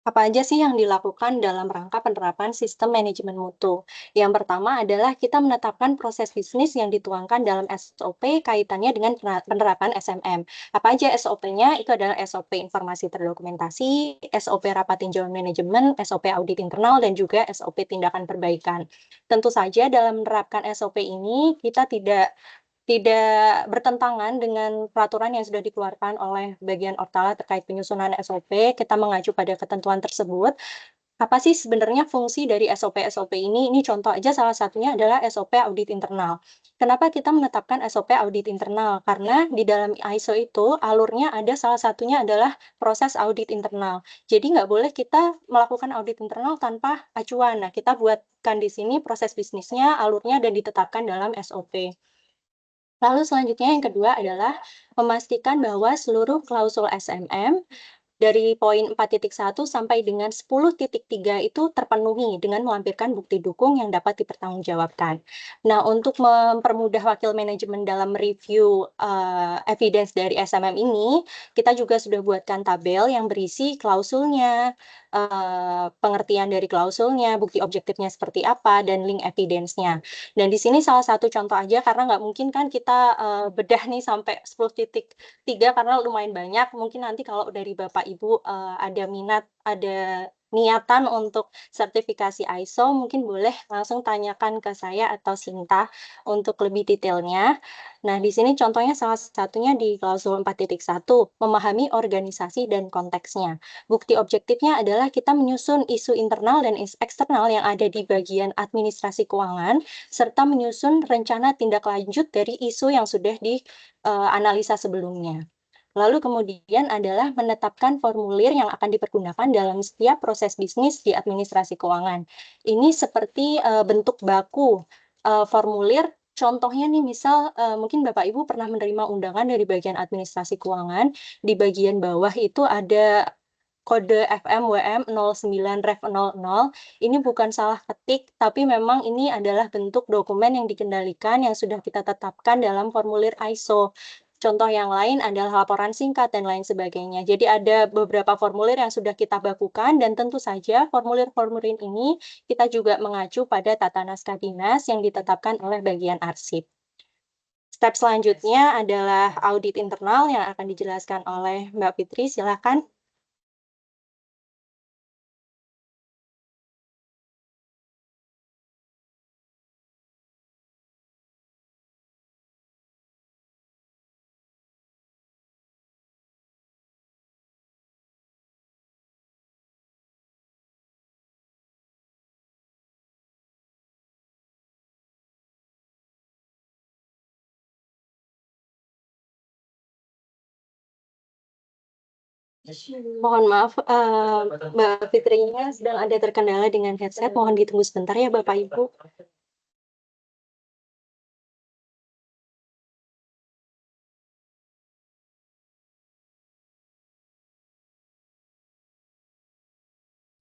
Apa aja sih yang dilakukan dalam rangka penerapan sistem manajemen mutu? Yang pertama adalah kita menetapkan proses bisnis yang dituangkan dalam SOP kaitannya dengan penerapan SMM. Apa aja SOP-nya? Itu adalah SOP informasi terdokumentasi, SOP rapat tinjauan manajemen, SOP audit internal, dan juga SOP tindakan perbaikan. Tentu saja dalam menerapkan SOP ini kita tidak tidak bertentangan dengan peraturan yang sudah dikeluarkan oleh bagian Ortala terkait penyusunan SOP, kita mengacu pada ketentuan tersebut. Apa sih sebenarnya fungsi dari SOP-SOP ini? Ini contoh aja salah satunya adalah SOP audit internal. Kenapa kita menetapkan SOP audit internal? Karena di dalam ISO itu alurnya ada salah satunya adalah proses audit internal. Jadi nggak boleh kita melakukan audit internal tanpa acuan. Nah, kita buatkan di sini proses bisnisnya, alurnya, dan ditetapkan dalam SOP. Lalu selanjutnya yang kedua adalah memastikan bahwa seluruh klausul SMM dari poin 4.1 sampai dengan 10.3 itu terpenuhi dengan melampirkan bukti dukung yang dapat dipertanggungjawabkan. Nah, untuk mempermudah wakil manajemen dalam review evidence dari SMM ini, kita juga sudah buatkan tabel yang berisi klausulnya, pengertian dari klausulnya, bukti objektifnya seperti apa, dan link evidence-nya. Dan di sini salah satu contoh aja, karena nggak mungkin kan kita bedah nih sampai 10.3 karena lumayan banyak. Mungkin nanti kalau dari Bapak Ibu ada minat, ada niatan untuk sertifikasi ISO, mungkin boleh langsung tanyakan ke saya atau Sinta untuk lebih detailnya. Nah, di sini contohnya salah satunya di klausul 4.1, memahami organisasi dan konteksnya. Bukti objektifnya adalah kita menyusun isu internal dan eksternal yang ada di bagian administrasi keuangan, serta menyusun rencana tindak lanjut dari isu yang sudah dianalisa sebelumnya. Lalu kemudian adalah menetapkan formulir yang akan dipergunakan dalam setiap proses bisnis di administrasi keuangan. Ini seperti bentuk baku formulir. Contohnya nih, misal mungkin Bapak Ibu pernah menerima undangan dari bagian administrasi keuangan. Di bagian bawah itu ada kode FMWM 09 Ref 00. Ini bukan salah ketik, tapi memang ini adalah bentuk dokumen yang dikendalikan yang sudah kita tetapkan dalam formulir ISO. Contoh yang lain adalah laporan singkat dan lain sebagainya. Jadi ada beberapa formulir yang sudah kita bakukan, dan tentu saja formulir-formulir ini kita juga mengacu pada tata naskah dinas yang ditetapkan oleh bagian arsip. Step selanjutnya adalah audit internal yang akan dijelaskan oleh Mbak Fitri. Silakan. Mohon maaf, Mbak Fitrinya sedang ada terkendala dengan headset. Mohon ditunggu sebentar ya, Bapak Ibu.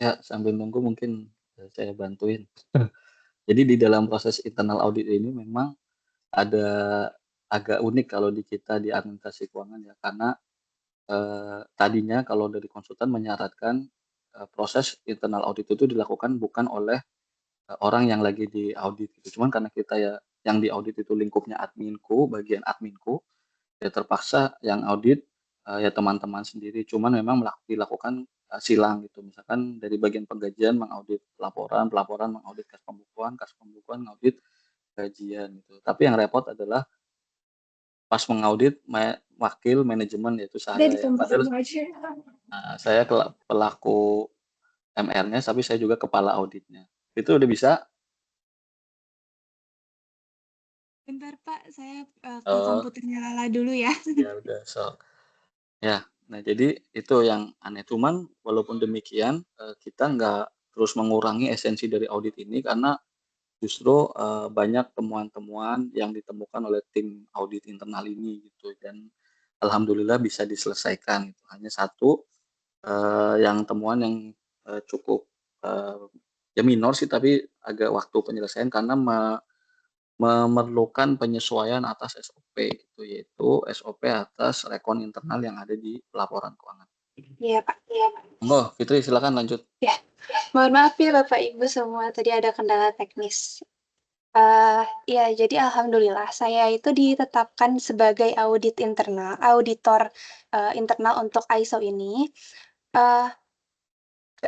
Ya, sambil nunggu mungkin saya bantuin. Jadi di dalam proses internal audit ini memang ada agak unik kalau di kita di administrasi keuangan ya, karena tadinya kalau dari konsultan menyarankan proses internal audit itu dilakukan bukan oleh orang yang lagi di audit gitu. Cuman karena kita ya yang di audit itu lingkupnya adminku, bagian adminku, ya terpaksa yang audit ya teman-teman sendiri. Cuman memang dilakukan silang gitu. Misalkan dari bagian penggajian mengaudit pelaporan, pelaporan mengaudit kas pembukuan mengaudit gajian gitu. Tapi yang repot adalah pas mengaudit wakil manajemen yaitu saya ya. Padahal saya pelaku MR-nya, tapi saya juga kepala auditnya. Itu udah bisa? Bentar Pak, saya ke Oh, komputernya Lala dulu ya. ya udah sok. Ya, nah jadi itu yang aneh. Cuman walaupun demikian kita nggak terus mengurangi esensi dari audit ini karena justru banyak temuan-temuan yang ditemukan oleh tim audit internal ini gitu, dan alhamdulillah bisa diselesaikan gitu. Hanya satu yang temuan yang cukup ya minor sih, tapi agak waktu penyelesaian karena memerlukan penyesuaian atas SOP gitu, yaitu SOP atas rekon internal yang ada di laporan keuangan. Iya Pak. Monggo, Fitri silakan lanjut. Ya, mohon maaf ya Bapak Ibu semua, tadi ada kendala teknis. Ya, jadi alhamdulillah saya itu ditetapkan sebagai auditor internal untuk ISO ini.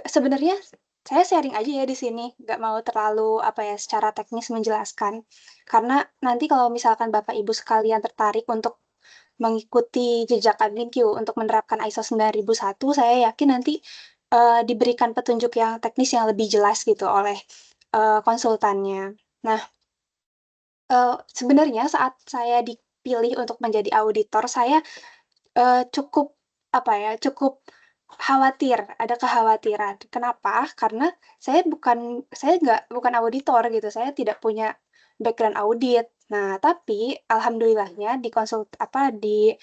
Sebenarnya saya sharing aja ya di sini, nggak mau terlalu apa ya secara teknis menjelaskan. Karena nanti kalau misalkan Bapak Ibu sekalian tertarik untuk mengikuti jejak Adminq untuk menerapkan ISO 9001, saya yakin nanti diberikan petunjuk yang teknis yang lebih jelas gitu oleh konsultannya. Nah, sebenarnya saat saya dipilih untuk menjadi auditor, saya cukup apa ya, cukup khawatir, ada kekhawatiran. Kenapa? Karena saya bukan auditor gitu, saya tidak punya background audit. Nah, tapi alhamdulillahnya di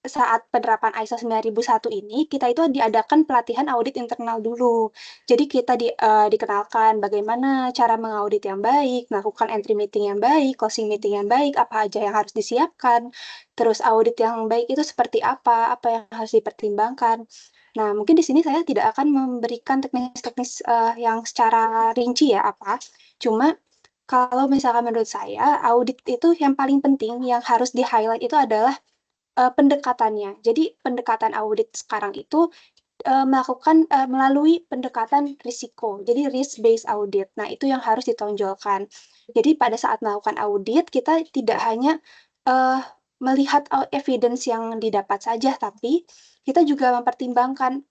saat penerapan ISO 9001 ini, kita itu diadakan pelatihan audit internal dulu. Jadi kita dikenalkan bagaimana cara mengaudit yang baik, melakukan entry meeting yang baik, closing meeting yang baik, apa aja yang harus disiapkan, terus audit yang baik itu seperti apa yang harus dipertimbangkan. Nah, mungkin di sini saya tidak akan memberikan teknis-teknis yang secara rinci ya apa, cuma kalau misalkan menurut saya, audit itu yang paling penting, yang harus di-highlight itu adalah pendekatannya. Jadi pendekatan audit sekarang itu melalui pendekatan risiko. Jadi risk based audit. Nah, itu yang harus ditonjolkan. Jadi pada saat melakukan audit kita tidak hanya melihat evidence yang didapat saja, tapi kita juga mempertimbangkan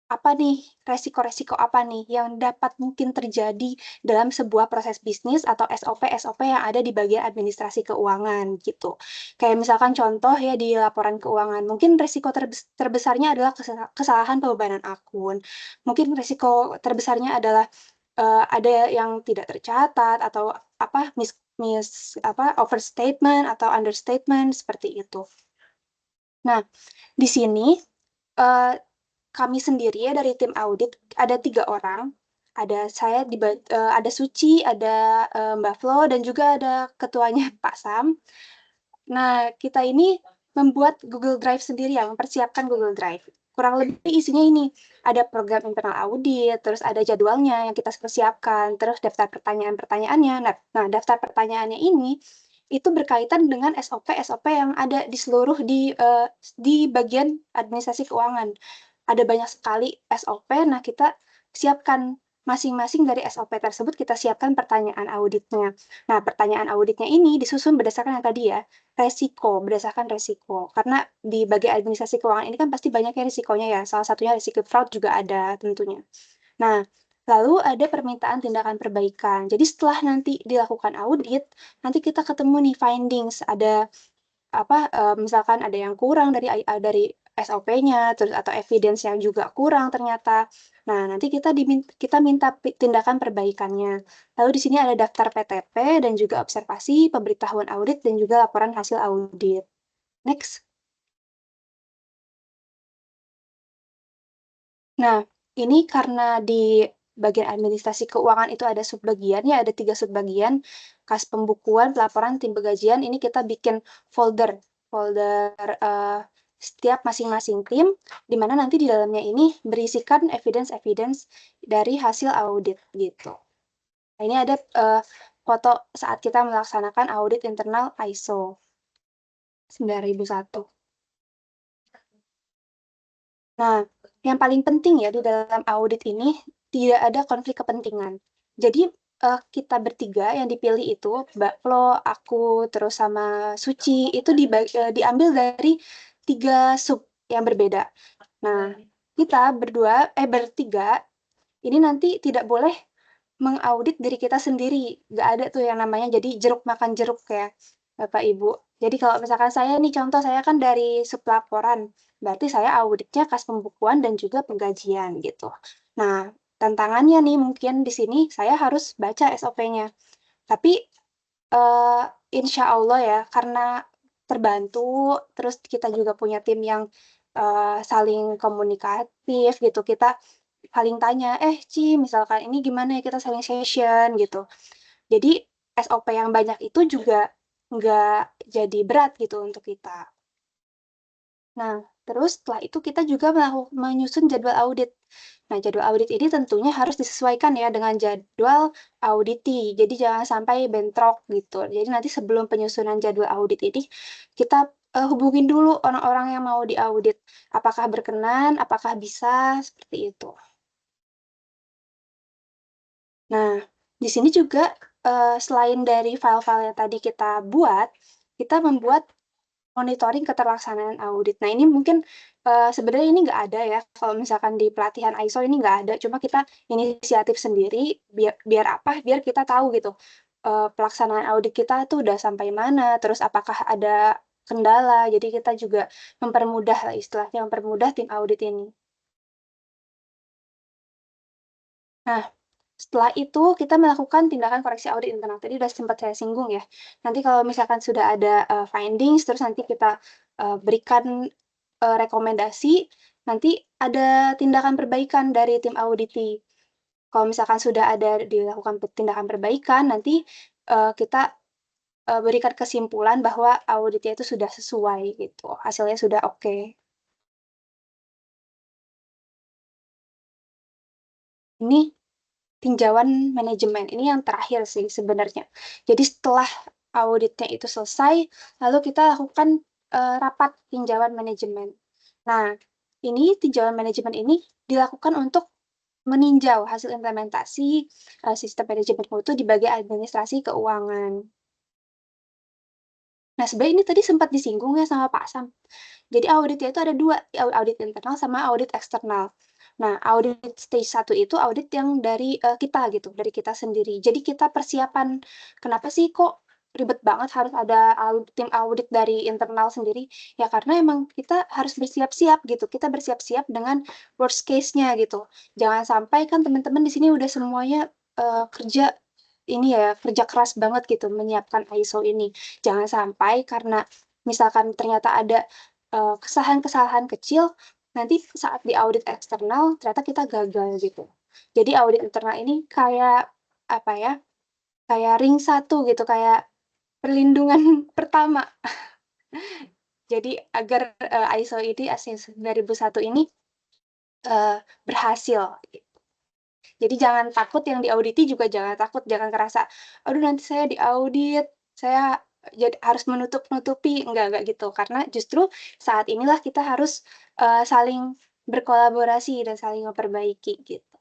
apa nih, resiko-resiko apa nih yang dapat mungkin terjadi dalam sebuah proses bisnis atau SOP-SOP yang ada di bagian administrasi keuangan gitu. Kayak misalkan contoh ya di laporan keuangan, mungkin resiko terbesarnya adalah kesalahan pembebanan akun. Mungkin resiko terbesarnya adalah ada yang tidak tercatat atau overstatement atau understatement seperti itu. Nah, di sini kami sendiri ya dari tim audit ada 3 orang. Ada saya ada Suci, ada Mbak Flo, dan juga ada ketuanya Pak Sam. Nah, kita ini membuat Google Drive sendiri ya, mempersiapkan Google Drive. Kurang lebih isinya ini, ada program internal audit, terus ada jadwalnya yang kita persiapkan, terus daftar pertanyaan-pertanyaannya. Nah, daftar pertanyaannya ini itu berkaitan dengan SOP-SOP yang ada di seluruh di bagian administrasi keuangan. Ada banyak sekali SOP, nah kita siapkan masing-masing dari SOP tersebut, kita siapkan pertanyaan auditnya. Nah, pertanyaan auditnya ini disusun berdasarkan yang tadi ya, berdasarkan resiko. Karena di bagian administrasi keuangan ini kan pasti banyak ya risikonya ya, salah satunya risiko fraud juga ada tentunya. Nah, lalu ada permintaan tindakan perbaikan. Jadi setelah nanti dilakukan audit, nanti kita ketemu nih findings, ada misalkan ada yang kurang dari SOP-nya, terus atau evidence yang juga kurang ternyata. Nah, nanti kita minta tindakan perbaikannya. Lalu di sini ada daftar PTP dan juga observasi, pemberitahuan audit, dan juga laporan hasil audit. Next. Nah, ini karena di bagian administrasi keuangan itu ada subbagian, ya ada 3 subbagian, kas pembukuan, pelaporan, tim penggajian, ini kita bikin folder setiap masing-masing tim, di mana nanti di dalamnya ini berisikan evidence-evidence dari hasil audit gitu. Nah, ini ada foto saat kita melaksanakan audit internal ISO 9001. Nah, yang paling penting ya di dalam audit ini tidak ada konflik kepentingan. Jadi kita bertiga yang dipilih itu, Mbak Flo, aku, terus sama Suci, itu diambil dari 3 sub yang berbeda. Nah, kita bertiga, ini nanti tidak boleh mengaudit diri kita sendiri. Nggak ada tuh yang namanya jadi jeruk makan jeruk ya, Bapak Ibu. Jadi kalau misalkan saya nih, contoh saya kan dari sub laporan, berarti saya auditnya kas pembukuan dan juga penggajian gitu. Nah, tantangannya nih mungkin di sini saya harus baca SOP-nya. Tapi insya Allah ya, karena terbantu, terus kita juga punya tim yang saling komunikatif gitu, kita saling tanya, Ci, misalkan ini gimana ya, kita saling session gitu. Jadi SOP yang banyak itu juga nggak jadi berat gitu untuk kita. Nah, terus setelah itu kita juga menyusun jadwal audit. Nah, jadwal audit ini tentunya harus disesuaikan ya dengan jadwal auditi. Jadi jangan sampai bentrok gitu. Jadi nanti sebelum penyusunan jadwal audit ini, kita hubungin dulu orang-orang yang mau diaudit. Apakah berkenan, apakah bisa, seperti itu. Nah, di sini juga selain dari file-file yang tadi kita buat, kita membuat monitoring keterlaksanaan audit. Nah, ini mungkin sebenarnya ini nggak ada ya, kalau misalkan di pelatihan ISO ini nggak ada, cuma kita inisiatif sendiri, biar apa? Biar kita tahu gitu, pelaksanaan audit kita tuh udah sampai mana, terus apakah ada kendala, jadi kita juga mempermudah lah istilahnya, mempermudah tim audit ini. Nah, setelah itu kita melakukan tindakan koreksi audit internal. Tadi udah sempat saya singgung ya. Nanti kalau misalkan sudah ada findings, terus nanti kita berikan rekomendasi, nanti ada tindakan perbaikan dari tim auditi. Kalau misalkan sudah ada dilakukan tindakan perbaikan, nanti kita berikan kesimpulan bahwa auditnya itu sudah sesuai gitu, hasilnya sudah oke. Ini tinjauan manajemen, ini yang terakhir sih sebenarnya. Jadi setelah auditnya itu selesai, lalu kita lakukan rapat tinjauan manajemen. Nah, ini tinjauan manajemen ini dilakukan untuk meninjau hasil implementasi sistem manajemen mutu di bagian administrasi keuangan. Nah, sebenarnya ini tadi sempat disinggung ya sama Pak Sam. Jadi auditnya itu ada dua, audit internal sama audit eksternal. Nah, audit stage 1 itu audit yang dari kita gitu, dari kita sendiri. Jadi kita persiapan, kenapa sih kok ribet banget harus ada tim audit dari internal sendiri? Ya karena emang kita harus bersiap-siap gitu. Kita bersiap-siap dengan worst case-nya gitu. Jangan sampai kan teman-teman di sini udah semuanya kerja ini ya, kerja keras banget gitu menyiapkan ISO ini. Jangan sampai karena misalkan ternyata ada kesalahan-kesalahan kecil, nanti saat di audit eksternal ternyata kita gagal gitu. Jadi audit internal ini kayak apa ya? Kayak ring 1 gitu, kayak perlindungan pertama. Jadi agar ISO ini AS 9001 ini berhasil. Jadi jangan takut yang diauditi juga jangan takut, jangan ngerasa, aduh nanti saya diaudit, saya jadi harus menutup-nutupi, enggak gitu. Karena justru saat inilah kita harus saling berkolaborasi dan saling memperbaiki gitu.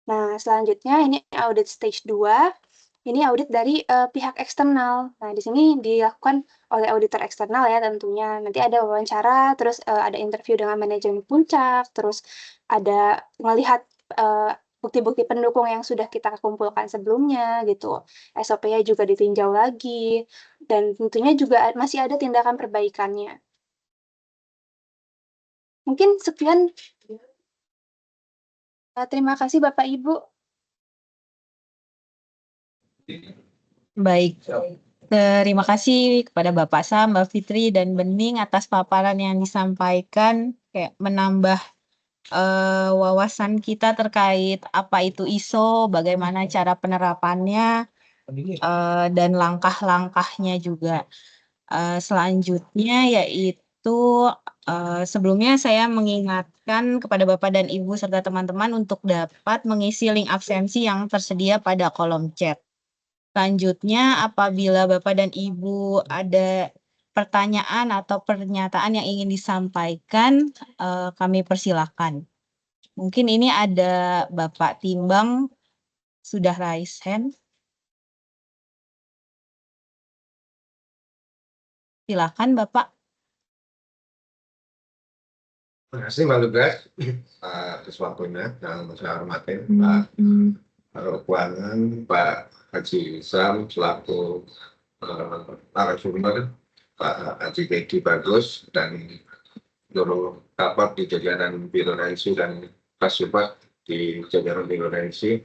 Nah, selanjutnya ini audit stage 2. Ini audit dari pihak eksternal. Nah, di sini dilakukan oleh auditor eksternal ya tentunya. Nanti ada wawancara, terus ada interview dengan manajemen puncak, terus ada melihat bukti-bukti pendukung yang sudah kita kumpulkan sebelumnya gitu. SOP-nya juga ditinjau lagi, dan tentunya juga masih ada tindakan perbaikannya. Mungkin sekian. Terima kasih Bapak Ibu. Baik, terima kasih kepada Bapak Sam, Mbak Fitri, dan Bening atas paparan yang disampaikan, kayak menambah wawasan kita terkait apa itu ISO, bagaimana cara penerapannya, dan langkah-langkahnya juga. Selanjutnya yaitu sebelumnya saya mengingatkan kepada Bapak dan Ibu serta teman-teman untuk dapat mengisi link absensi yang tersedia pada kolom chat. Selanjutnya, apabila Bapak dan Ibu ada pertanyaan atau pernyataan yang ingin disampaikan, kami persilahkan. Mungkin ini ada Bapak Timbang sudah raise hand. Silakan Bapak. Terima kasih Mbak Lugas atas waktunya yang saya hormati Pak Keuangan, Pak Haji Sam selaku narasumber, Pak Haji Bedi Bagus, dan seluruh rapat di jajaran Biro Rensi dan Kasubat di jajaran Biro Rensi.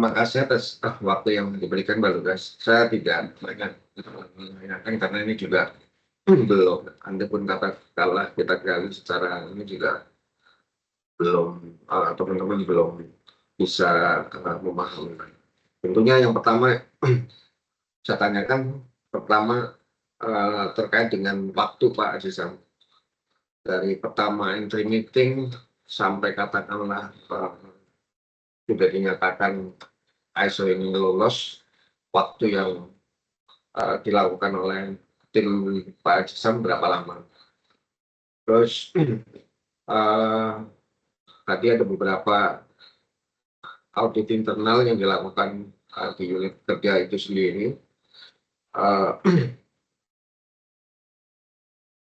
Makasih atas waktu yang diberikan Mbak Lugas. Saya tidak menanyakan karena ini juga belum, Anda pun katakanlah kita gali secara ini juga belum, teman-teman belum bisa memahami. Tentunya yang pertama saya tanyakan pertama terkait dengan waktu Pak Haji Sam. Dari pertama entry meeting sampai katakanlah sudah dinyatakan ISO ini lolos, waktu yang dilakukan oleh tim Pak Haji Sam berapa lama? Terus tadi ada beberapa audit internal yang dilakukan di unit kerja itu sendiri.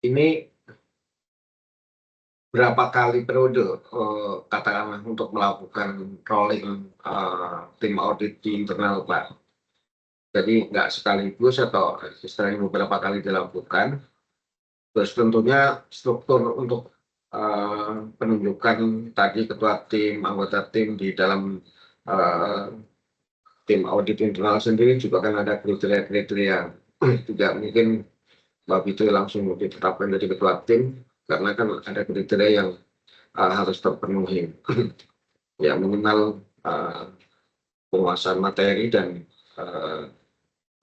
Ini berapa kali periode katakanlah untuk melakukan rolling tim audit di internal, Pak? Jadi nggak sekaligus atau istilahnya beberapa kali dilakukan. Terus tentunya struktur untuk penunjukan tadi ketua tim, anggota tim di dalam tim audit internal sendiri juga kan ada kriteria-kriteria. Tidak mungkin Mbak Fitri langsung ditetapkan jadi ketua tim karena kan ada kriteria yang harus terpenuhi. Ya minimal penguasaan materi dan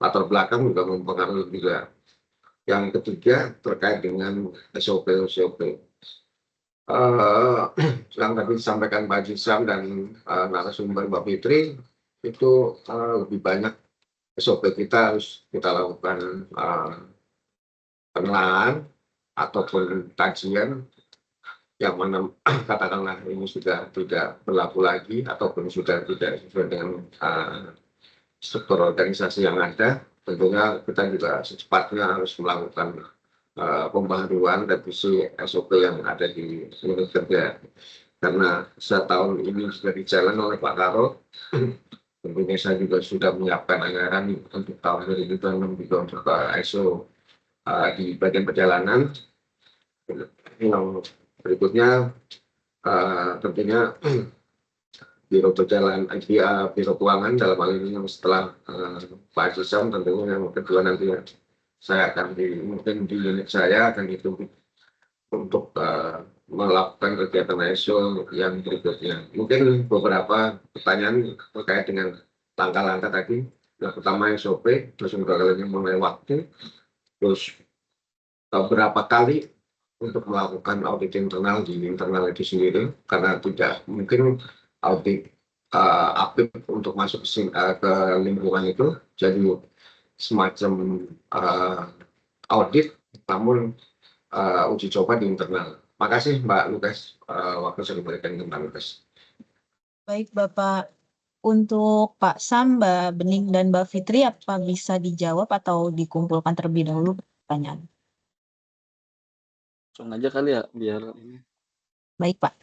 latar belakang juga mempengaruhi juga. Yang ketiga terkait dengan SOP. Yang tadi disampaikan Pak Jisam dan narasumber Mbak Fitri itu lebih banyak SOP kita harus kita lakukan penelaahan ataupun kajian yang mana katakanlah ini sudah tidak berlaku lagi ataupun sudah tidak sesuai dengan struktur organisasi yang ada. Tentunya kita juga secepatnya harus melakukan pembaharuan revisi SOP yang ada di unit kerja. Karena setahun ini sudah dijalan oleh Pak Karo, tentunya saya juga sudah menyiapkan anggaran untuk tahun 2026 juga untuk ISO di bagian perjalanan. Yang berikutnya tentunya Biro Perjalanan Biro Keuangan dalam hal ini yang setelah Pak Jisam, tentunya yang kedua nanti saya akan mungkin di unit saya akan dituntut untuk melakukan kegiatan ISO yang berikutnya. Mungkin beberapa pertanyaan terkait dengan langkah-langkah tadi. Yang pertama SOP, terus kalian mengenai waktu, terus berapa kali untuk melakukan audit internal di internal itu sendiri, karena tidak mungkin audit aktif untuk masuk ke lingkungan itu, jadi semacam audit namun uji coba di internal. Makasih Mbak Lukas, waktu saya diberikan ke Mbak Lukas. Baik Bapak, untuk Pak Sam, Mbak Bening dan Mbak Fitri, apa bisa dijawab atau dikumpulkan terlebih dahulu pertanyaan? Langsung aja kali ya biar ini. Baik Pak.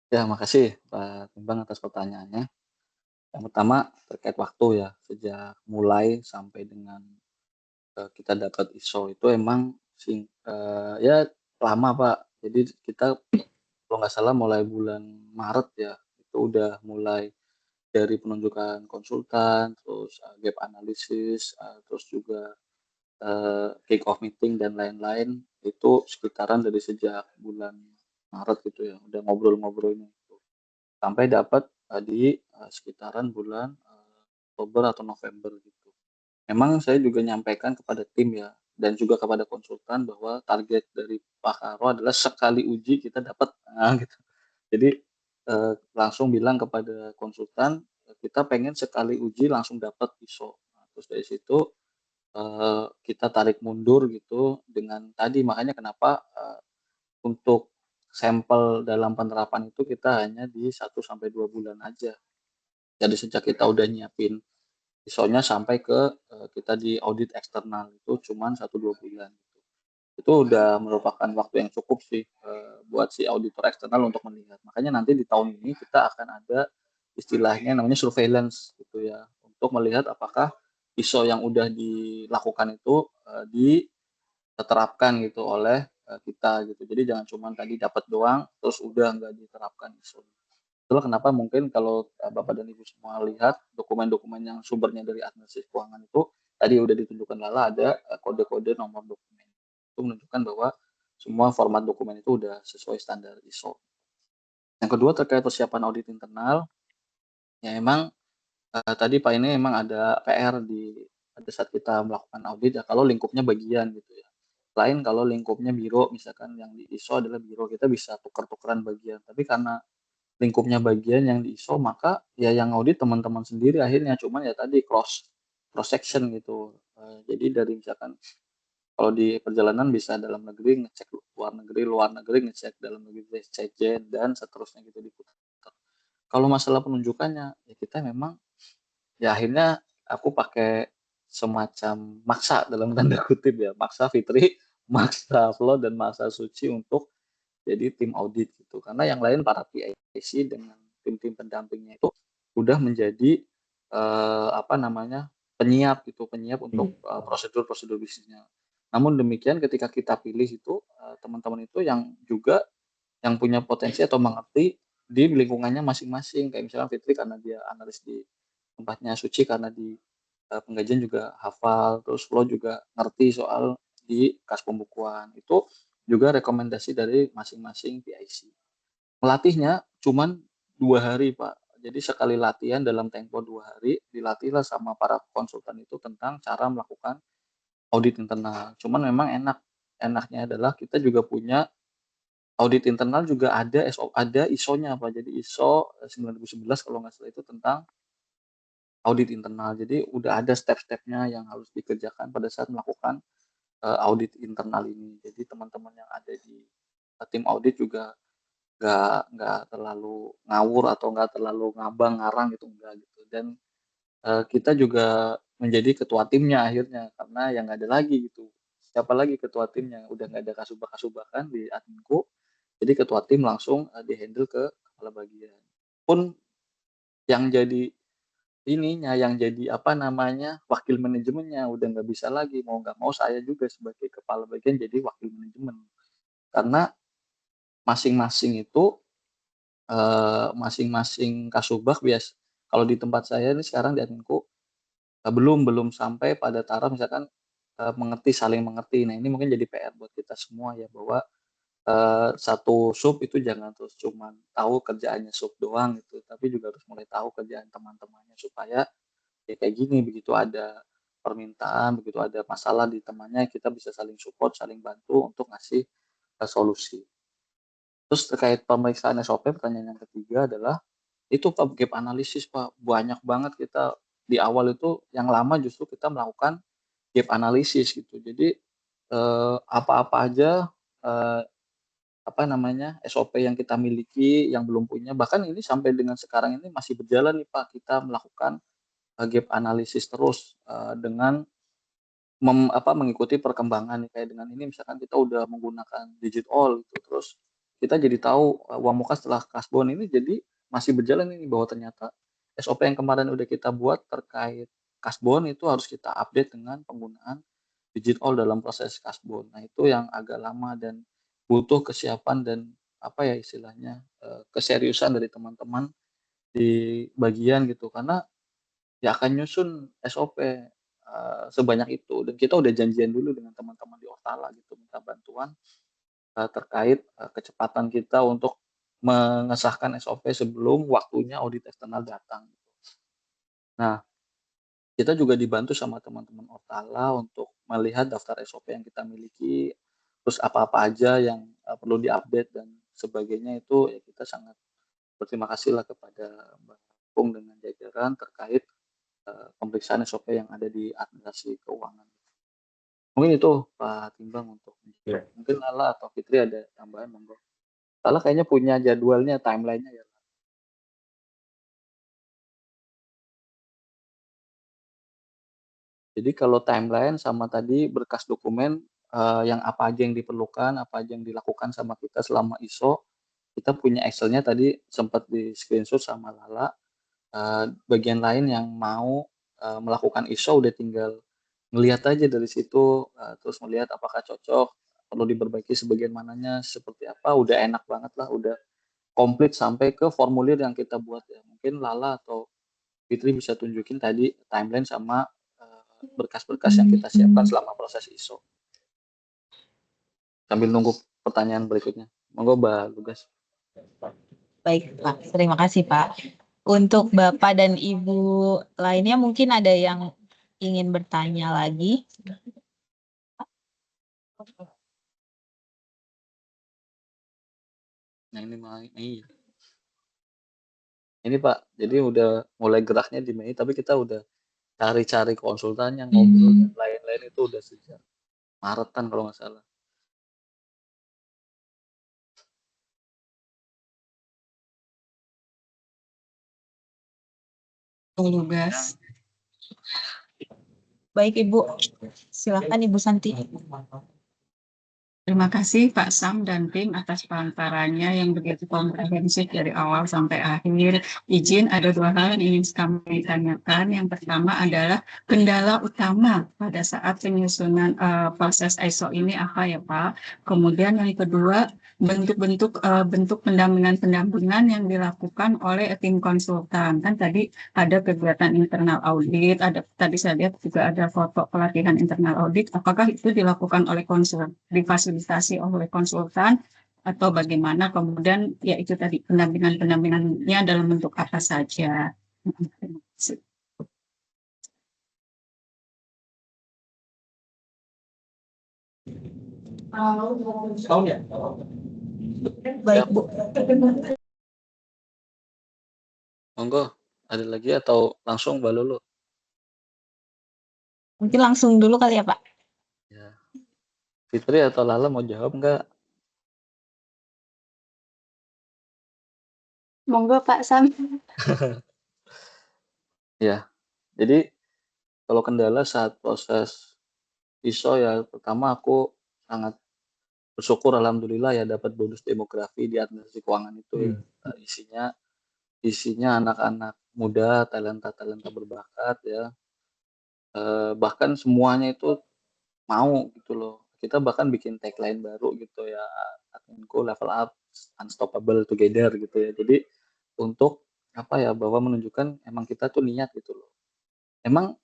Ya, makasih Pak Timbang atas pertanyaannya. Yang pertama terkait waktu ya, sejak mulai sampai dengan kita dapat ISO itu emang ya lama Pak. Jadi kita kalau nggak salah mulai bulan Maret ya, itu udah mulai dari penunjukan konsultan, terus gap analisis, terus juga kick off meeting dan lain-lain, itu sekitaran dari sejak bulan Maret gitu ya, udah ngobrol-ngobrolnya itu. Sampai dapat di sekitaran bulan Oktober atau November gitu. Memang saya juga nyampaikan kepada tim ya, dan juga kepada konsultan bahwa target dari Pak Karo adalah sekali uji kita dapat, gitu. Jadi langsung bilang kepada konsultan, kita pengen sekali uji langsung dapat ISO. Nah, terus dari situ kita tarik mundur gitu dengan tadi, makanya kenapa untuk sampel dalam penerapan itu kita hanya di 1-2 bulan aja. Jadi sejak kita udah nyiapin ISO-nya sampai ke kita di audit eksternal itu cuman 1-2 bulan gitu. Itu udah merupakan waktu yang cukup sih buat si auditor eksternal untuk melihat. Makanya nanti di tahun ini kita akan ada istilahnya namanya surveillance gitu ya, untuk melihat apakah ISO yang udah dilakukan itu diterapkan gitu oleh kita gitu. Jadi jangan cuma tadi dapat doang terus udah nggak diterapkan ISO. Itulah kenapa mungkin kalau Bapak dan Ibu semua lihat dokumen-dokumen yang sumbernya dari administrasi keuangan itu tadi udah ditunjukkan Lala ada kode-kode nomor dokumen. Itu menunjukkan bahwa semua format dokumen itu udah sesuai standar ISO. Yang kedua terkait persiapan audit internal, ya emang tadi Pak ini emang ada PR pada saat kita melakukan audit ya, kalau lingkupnya bagian gitu ya. Lain kalau lingkupnya biro, misalkan yang di ISO adalah biro, kita bisa tuker-tukeran bagian. Tapi karena lingkupnya bagian yang di ISO, maka ya yang audit teman-teman sendiri akhirnya, cuman ya tadi cross section gitu. Jadi dari misalkan kalau di perjalanan bisa dalam negeri ngecek luar negeri ngecek dalam negeri, ngecek dan seterusnya gitu diputar. Kalau masalah penunjukannya, ya kita memang ya akhirnya aku pakai semacam maksa dalam tanda kutip ya, maksa Fitri, maksa Flo dan maksa Suci untuk jadi tim audit gitu. Karena yang lain para PIC dengan tim-tim pendampingnya itu udah menjadi apa namanya penyiap gitu, penyiap untuk prosedur-prosedur bisnisnya. Namun demikian ketika kita pilih itu teman-teman itu yang juga yang punya potensi atau mengerti di lingkungannya masing-masing. Kayak misalnya Fitri karena dia analis di tempatnya, Suci karena di penggajian juga hafal, terus Flo juga ngerti soal di kas pembukuan. Itu juga rekomendasi dari masing-masing PIC. Melatihnya cuman 2 hari, Pak. Jadi sekali latihan dalam tempo 2 hari, dilatihlah sama para konsultan itu tentang cara melakukan audit internal. Cuman memang enaknya adalah kita juga punya audit internal juga ada ada ISO-nya, Pak. Jadi ISO 9011 kalau nggak salah itu tentang audit internal. Jadi udah ada step-stepnya yang harus dikerjakan pada saat melakukan audit internal ini. Jadi teman-teman yang ada di tim audit juga nggak terlalu ngawur atau nggak terlalu ngabang ngarang gitu enggak gitu. Dan kita juga menjadi ketua timnya akhirnya karena yang nggak ada lagi gitu. Siapa lagi ketua timnya? Udah nggak ada kasubag-kasubakan di adminku. Jadi ketua tim langsung dihandle ke kepala bagian. Pun yang jadi ininya, yang jadi apa namanya wakil manajemennya udah nggak bisa lagi, mau nggak mau saya juga sebagai kepala bagian jadi wakil manajemen. Karena masing-masing itu masing-masing kasubag kalau di tempat saya ini sekarang di adminku belum sampai pada taraf misalkan mengerti, saling mengerti. Nah ini mungkin jadi PR buat kita semua ya bahwa satu sub itu jangan terus cuman tahu kerjaannya sub doang gitu, tapi juga harus mulai tahu kerjaan teman-temannya supaya ya kayak gini, begitu ada permintaan, begitu ada masalah di temannya kita bisa saling support, saling bantu untuk ngasih solusi. Terus terkait pemeriksaan SOP, pertanyaan yang ketiga adalah itu Pak gap analisis Pak, banyak banget kita di awal itu yang lama justru kita melakukan gap analisis gitu. Jadi apa-apa aja apa namanya SOP yang kita miliki yang belum punya, bahkan ini sampai dengan sekarang ini masih berjalan nih Pak, kita melakukan gap analisis terus dengan mengikuti perkembangan nih. Kayak dengan ini misalkan kita udah menggunakan digital gitu, terus kita jadi tahu Wamuka setelah kasbon ini jadi masih berjalan ini bahwa ternyata SOP yang kemarin udah kita buat terkait kasbon itu harus kita update dengan penggunaan digital dalam proses kasbon. Nah itu yang agak lama dan butuh kesiapan dan apa ya istilahnya keseriusan dari teman-teman di bagian gitu, karena ya akan nyusun SOP sebanyak itu dan kita udah janjian dulu dengan teman-teman di Ortala gitu minta bantuan terkait kecepatan kita untuk mengesahkan SOP sebelum waktunya audit eksternal datang. Nah, kita juga dibantu sama teman-teman Ortala untuk melihat daftar SOP yang kita miliki, terus apa-apa aja yang perlu diupdate dan sebagainya. Itu ya kita sangat berterima kasih lah kepada Mbak Pung dengan jajaran terkait pemeriksaan SOP yang ada di administrasi keuangan. Mungkin itu Pak Timbang untuk mungkin Lala atau Fitri ada tambahan monggo. Lala kayaknya punya jadwalnya, timeline-nya ya. Jadi kalau timeline sama tadi berkas dokumen yang apa aja yang diperlukan, apa aja yang dilakukan sama kita selama ISO, kita punya Excel-nya tadi sempat di screenshot sama Lala. Bagian lain yang mau melakukan ISO udah tinggal ngelihat aja dari situ, terus melihat apakah cocok, perlu diperbaiki sebagian mananya, seperti apa, udah enak banget lah, udah komplit sampai ke formulir yang kita buat ya. Mungkin Lala atau Fitri bisa tunjukin tadi timeline sama berkas-berkas yang kita siapkan selama proses ISO. Sambil nunggu pertanyaan berikutnya. Monggo Mbak Lugas. Baik Pak, terima kasih Pak. Untuk Bapak dan Ibu lainnya mungkin ada yang ingin bertanya lagi. Nah ini Pak, jadi udah mulai geraknya di Mei, tapi kita udah cari-cari konsultan yang ngobrol dan lain-lain itu udah sejak Maretan kalau nggak salah. Tugas. Baik Ibu, silakan Ibu Santi. Terima kasih Pak Sam dan tim atas pemaparannya yang begitu komprehensif dari awal sampai akhir. Izin ada 2 hal yang ingin kami tanyakan. Yang pertama adalah kendala utama pada saat penyusunan proses ISO ini apa ya Pak? Kemudian yang kedua, bentuk pendampingan yang dilakukan oleh tim konsultan. Kan tadi ada kegiatan internal audit, tadi saya lihat juga ada foto pelatihan internal audit. Apakah itu dilakukan oleh difasilitasi oleh konsultan atau bagaimana? Kemudian ya itu tadi pendampingannya dalam bentuk apa saja? Terima kasih. Baik Bu. Monggo, ada lagi atau langsung Mbak Lulu? Mungkin langsung dulu kali ya Pak. Ya. Fitri atau Lala mau jawab nggak? Monggo Pak Sam. Ya, jadi kalau kendala saat proses ISO ya pertama aku sangat bersyukur alhamdulillah ya dapat bonus demografi di administrasi keuangan itu ya. Isinya anak-anak muda, talenta berbakat ya. Bahkan semuanya itu mau gitu loh. Kita bahkan bikin tagline baru gitu ya, adminku level up, unstoppable together gitu ya. Jadi untuk apa ya, bahwa menunjukkan emang kita tuh niat gitu loh. Emang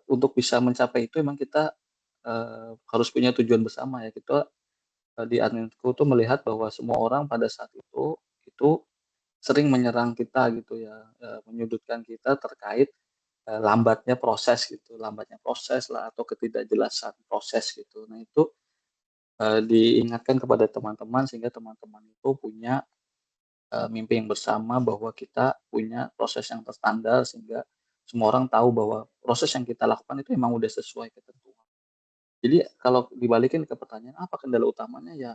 untuk bisa mencapai itu emang kita harus punya tujuan bersama ya. Kita di adminku tuh melihat bahwa semua orang pada saat itu sering menyerang kita gitu ya, menyudutkan kita terkait lambatnya proses lah atau ketidakjelasan proses gitu. Nah itu diingatkan kepada teman-teman sehingga teman-teman itu punya mimpi yang bersama bahwa kita punya proses yang terstandar sehingga semua orang tahu bahwa proses yang kita lakukan itu emang udah sesuai ketentuan. Jadi kalau dibalikin ke pertanyaan apa kendala utamanya ya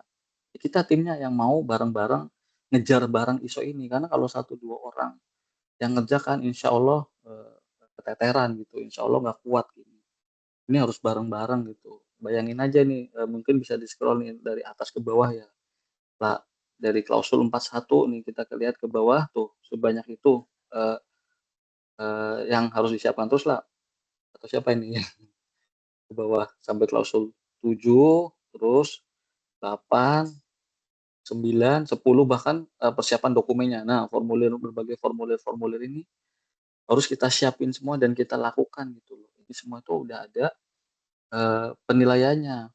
kita timnya yang mau bareng-bareng ngejar bareng ISO ini karena kalau 1-2 orang yang ngerjakan insya Allah keteteran gitu, insya Allah nggak kuat gitu. Ini harus bareng-bareng gitu. Bayangin aja nih, mungkin bisa di-scroll nih dari atas ke bawah ya. Lah, dari klausul 41 nih kita lihat ke bawah tuh sebanyak itu yang harus disiapkan terus lah. Atau siapa ini ya? Ke bawah sampai klausul 7, terus 8, 9, 10 bahkan persiapan dokumennya. Nah, berbagai formulir ini harus kita siapin semua dan kita lakukan gitu loh. Ini semua tuh udah ada penilaiannya.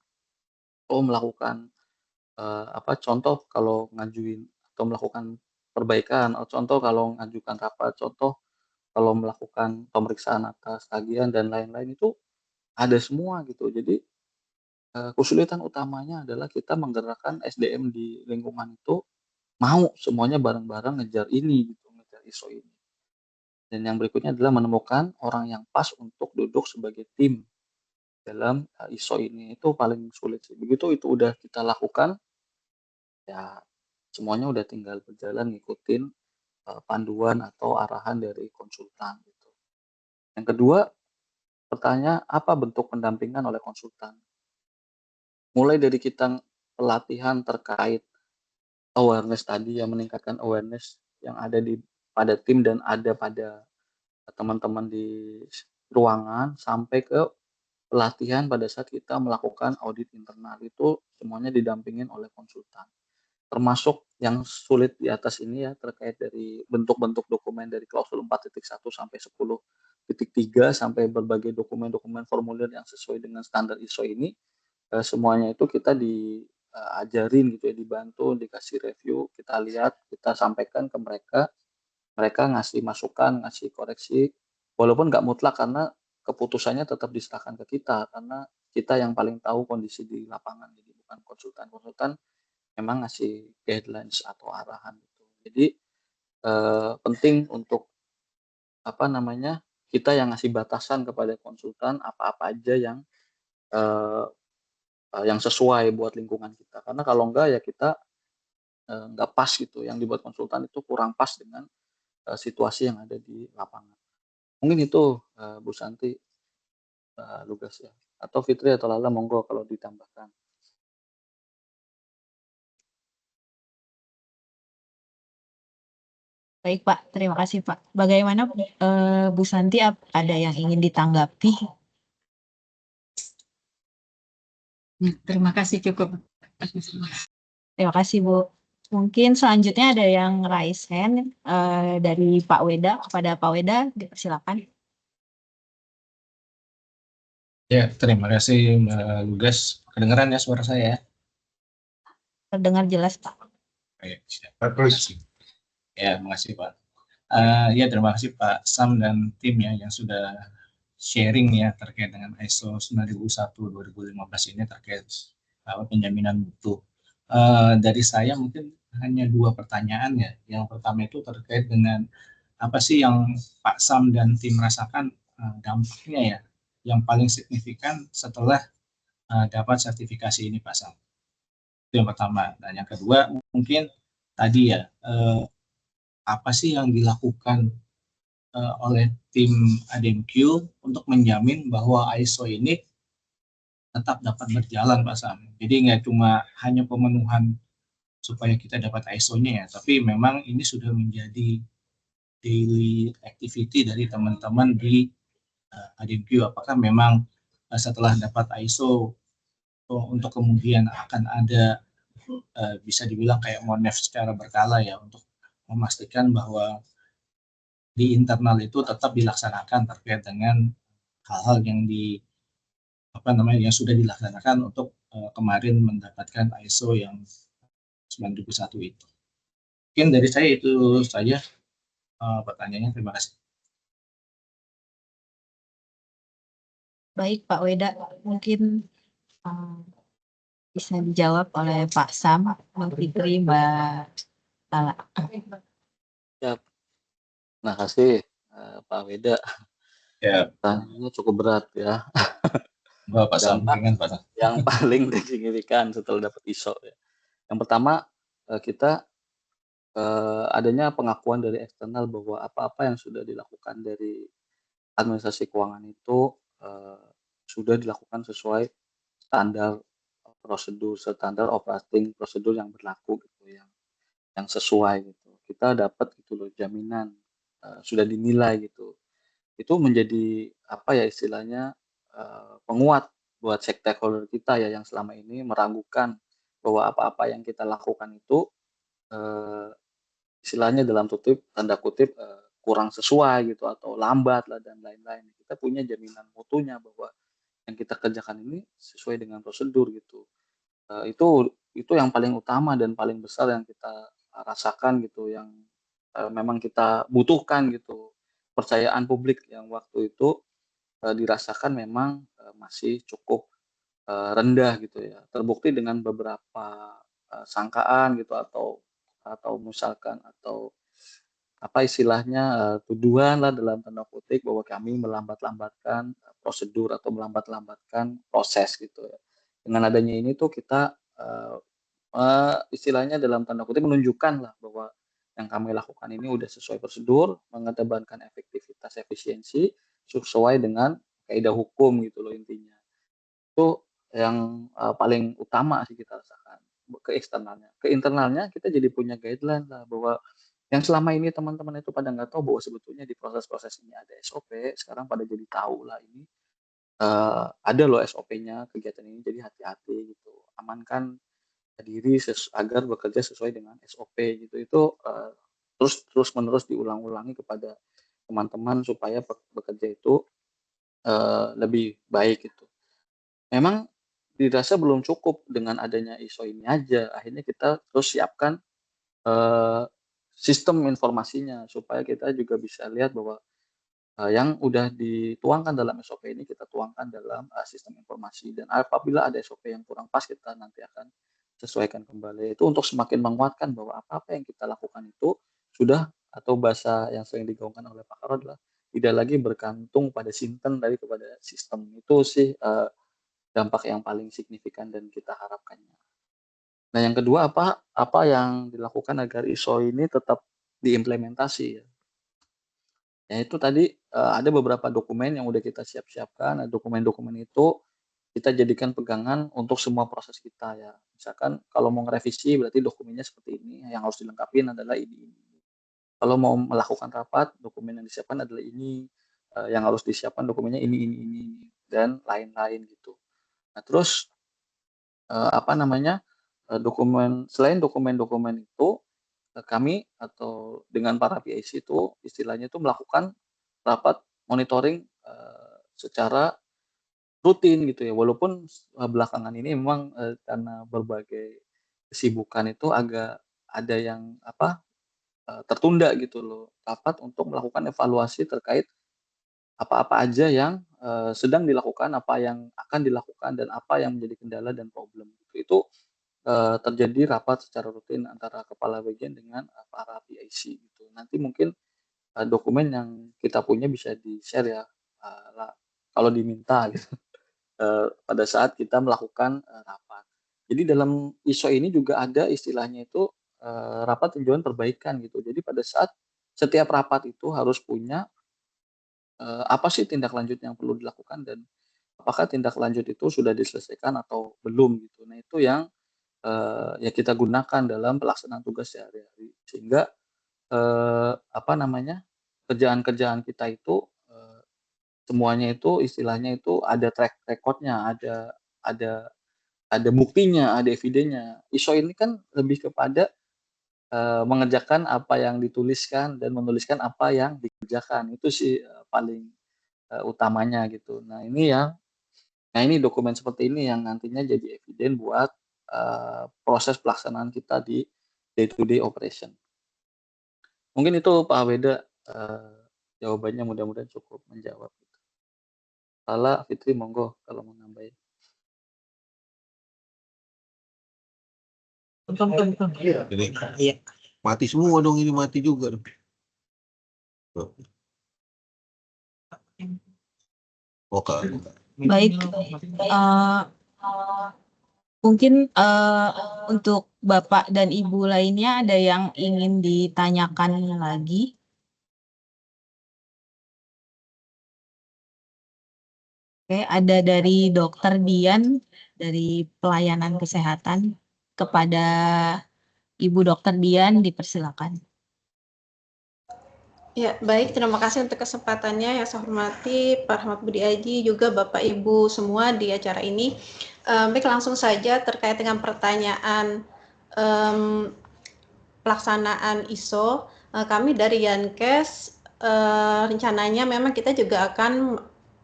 Oh melakukan contoh kalau ngajuin atau melakukan perbaikan, contoh kalau ngajukan rapat, contoh kalau melakukan pemeriksaan atas tagihan dan lain-lain itu ada semua gitu. Jadi kesulitan utamanya adalah kita menggerakkan SDM di lingkungan itu mau semuanya bareng-bareng ngejar ini gitu, ngejar ISO ini. Dan yang berikutnya adalah menemukan orang yang pas untuk duduk sebagai tim dalam ISO ini itu paling sulit sih. Begitu itu udah kita lakukan, ya semuanya udah tinggal berjalan ngikutin panduan atau arahan dari konsultan gitu. Yang kedua, pertanyaan apa bentuk pendampingan oleh konsultan? Mulai dari kita pelatihan terkait awareness tadi yang meningkatkan awareness yang ada pada tim dan ada pada teman-teman di ruangan sampai ke pelatihan pada saat kita melakukan audit internal itu semuanya didampingin oleh konsultan. Termasuk yang sulit di atas ini ya terkait dari bentuk-bentuk dokumen dari klausul 4.1 sampai 10.3 sampai berbagai dokumen-dokumen formulir yang sesuai dengan standar ISO ini semuanya itu kita diajarin gitu ya, dibantu, dikasih review, kita lihat, kita sampaikan ke mereka, mereka ngasih masukan, ngasih koreksi, walaupun nggak mutlak karena keputusannya tetap diserahkan ke kita karena kita yang paling tahu kondisi di lapangan, jadi bukan konsultan memang ngasih guidelines atau arahan gitu. Jadi penting untuk kita yang ngasih batasan kepada konsultan apa-apa aja yang sesuai buat lingkungan kita. Karena kalau enggak ya kita nggak pas gitu, yang dibuat konsultan itu kurang pas dengan situasi yang ada di lapangan. Mungkin itu Bu Santi, Lugas ya. Atau Fitri atau Lala, monggo kalau ditambahkan. Baik Pak, terima kasih Pak. Bagaimana Bu Santi, ada yang ingin ditanggapi? Terima kasih cukup. Terima kasih Bu. Mungkin selanjutnya ada yang raise hand dari Pak Weda. Kepada Pak Weda, silakan. Ya, terima kasih Mbak Lugas. Kedengeran ya suara saya ya? Terdengar jelas Pak. Baik, siap. Ya, makasih Pak. Ya, terima kasih Pak Sam dan tim ya yang sudah sharing ya terkait dengan ISO 9001/2015 ini terkait penjaminan mutu. Dari saya mungkin hanya 2 pertanyaan ya. Yang pertama itu terkait dengan apa sih yang Pak Sam dan tim rasakan dampaknya ya, yang paling signifikan setelah dapat sertifikasi ini Pak Sam. Itu yang pertama. Dan yang kedua mungkin tadi ya, apa sih yang dilakukan oleh tim ADMQ untuk menjamin bahwa ISO ini tetap dapat berjalan Pak Sam. Jadi nggak cuma hanya pemenuhan supaya kita dapat ISO-nya ya, tapi memang ini sudah menjadi daily activity dari teman-teman di ADMQ. Apakah memang setelah dapat ISO untuk kemudian akan ada bisa dibilang kayak monef secara berkala ya, untuk memastikan bahwa di internal itu tetap dilaksanakan terkait dengan hal-hal yang yang sudah dilaksanakan untuk kemarin mendapatkan ISO yang 9001 itu. Mungkin dari saya itu saja pertanyaannya. Terima kasih. Baik Pak Weda, mungkin bisa dijawab oleh Pak Sam, Mbak Fitri, Mbak Lala. Siap. Terima kasih Pak Weda. Ya. Pertanyaannya cukup berat ya. Pak Sam, yang paling signifikan setelah dapat ISO ya. Yang pertama kita adanya pengakuan dari eksternal bahwa apa-apa yang sudah dilakukan dari administrasi keuangan itu sudah dilakukan sesuai standar prosedur, standar operating prosedur yang berlaku gitu, yang sesuai gitu. Kita dapat gitu loh jaminan sudah dinilai gitu. Itu menjadi apa ya istilahnya penguat buat stakeholder kita ya yang selama ini meragukan bahwa apa-apa yang kita lakukan itu istilahnya dalam tanda kutip kurang sesuai gitu atau lambat lah dan lain-lain. Kita punya jaminan mutunya bahwa yang kita kerjakan ini sesuai dengan prosedur gitu. Itu yang paling utama dan paling besar yang kita rasakan gitu, yang memang kita butuhkan gitu. Percayaan publik yang waktu itu dirasakan memang masih cukup rendah gitu ya. Terbukti dengan beberapa sangkaan gitu atau misalkan atau apa istilahnya tuduhan lah dalam tanda kutip bahwa kami melambat-lambatkan prosedur atau melambat-lambatkan proses gitu ya. Dengan adanya ini tuh kita istilahnya dalam tanda kutip menunjukkan lah bahwa yang kami lakukan ini udah sesuai prosedur, mengedepankan efektivitas, efisiensi sesuai dengan kaidah hukum gitu loh intinya. Itu yang paling utama sih kita rasakan ke eksternalnya. Ke internalnya kita jadi punya guideline lah bahwa yang selama ini teman-teman itu pada nggak tahu bahwa sebetulnya di proses-proses ini ada SOP, sekarang pada jadi tahu lah ini ada loh SOP-nya kegiatan ini, jadi hati-hati gitu. Amankan diri agar bekerja sesuai dengan SOP gitu. Itu terus menerus diulang-ulangi kepada teman-teman supaya bekerja itu lebih baik gitu. Memang dirasa belum cukup dengan adanya ISO ini aja. Akhirnya kita terus siapkan sistem informasinya supaya kita juga bisa lihat bahwa yang udah dituangkan dalam SOP ini kita tuangkan dalam sistem informasi, dan apabila ada SOP yang kurang pas kita nanti akan sesuaikan kembali. Itu untuk semakin menguatkan bahwa apa-apa yang kita lakukan itu sudah, atau bahasa yang sering digaungkan oleh Pak Karo adalah tidak lagi bergantung pada sinten dari kepada sistem. Itu sih dampak yang paling signifikan dan kita harapkannya. Nah, yang kedua apa yang dilakukan agar ISO ini tetap diimplementasi ya. Ya itu tadi, ada beberapa dokumen yang udah kita siapkan. Nah, dokumen-dokumen itu kita jadikan pegangan untuk semua proses kita ya. Misalkan kalau mau ngerevisi berarti dokumennya seperti ini, yang harus dilengkapin adalah ini. Kalau mau melakukan rapat, dokumen yang disiapkan adalah ini, yang harus disiapkan dokumennya ini, dan lain-lain gitu. Nah terus, apa namanya, selain dokumen-dokumen itu, kami atau dengan para PIC itu istilahnya itu melakukan rapat monitoring, secara rutin gitu ya. Walaupun belakangan ini memang, karena berbagai kesibukan itu agak ada yang tertunda gitu loh, rapat untuk melakukan evaluasi terkait apa-apa aja yang, sedang dilakukan, apa yang akan dilakukan, dan apa yang menjadi kendala dan problem gitu. Itu, terjadi rapat secara rutin antara kepala bagian dengan, para PIC gitu. Nanti mungkin, dokumen yang kita punya bisa di-share ya, kalau diminta gitu, pada saat kita melakukan, rapat. Jadi dalam ISO ini juga ada istilahnya itu, rapat tinjauan perbaikan gitu. Jadi pada saat setiap rapat itu harus punya, apa sih tindak lanjut yang perlu dilakukan dan apakah tindak lanjut itu sudah diselesaikan atau belum gitu. Nah itu yang, ya kita gunakan dalam pelaksanaan tugas sehari-hari. Sehingga, apa namanya, kerjaan-kerjaan kita itu, semuanya itu istilahnya itu ada track record-nya, ada ada buktinya, ada evidennya. ISO ini kan lebih kepada, mengerjakan apa yang dituliskan dan menuliskan apa yang dikerjakan. Itu sih, paling, utamanya gitu. Nah ini dokumen seperti ini yang nantinya jadi eviden buat, proses pelaksanaan kita di day to day operation. Mungkin itu Pak Weda, jawabannya mudah-mudahan cukup menjawab gitu. Lala, Fitri monggo kalau mau nambahin. Ini mati semua dong, ini mati juga dong. Oke. Baik, mungkin untuk Bapak dan Ibu lainnya ada yang ingin ditanyakan lagi? Oke, ada dari Dokter Dian dari Pelayanan Kesehatan. Kepada Ibu Dokter Dian, dipersilakan. Ya, baik. Terima kasih untuk kesempatannya. Yang saya hormati Pak Rahmat Budi Aji, juga Bapak Ibu semua di acara ini. Baik, langsung saja terkait dengan pertanyaan pelaksanaan ISO. Kami dari Yankes rencananya memang kita juga akan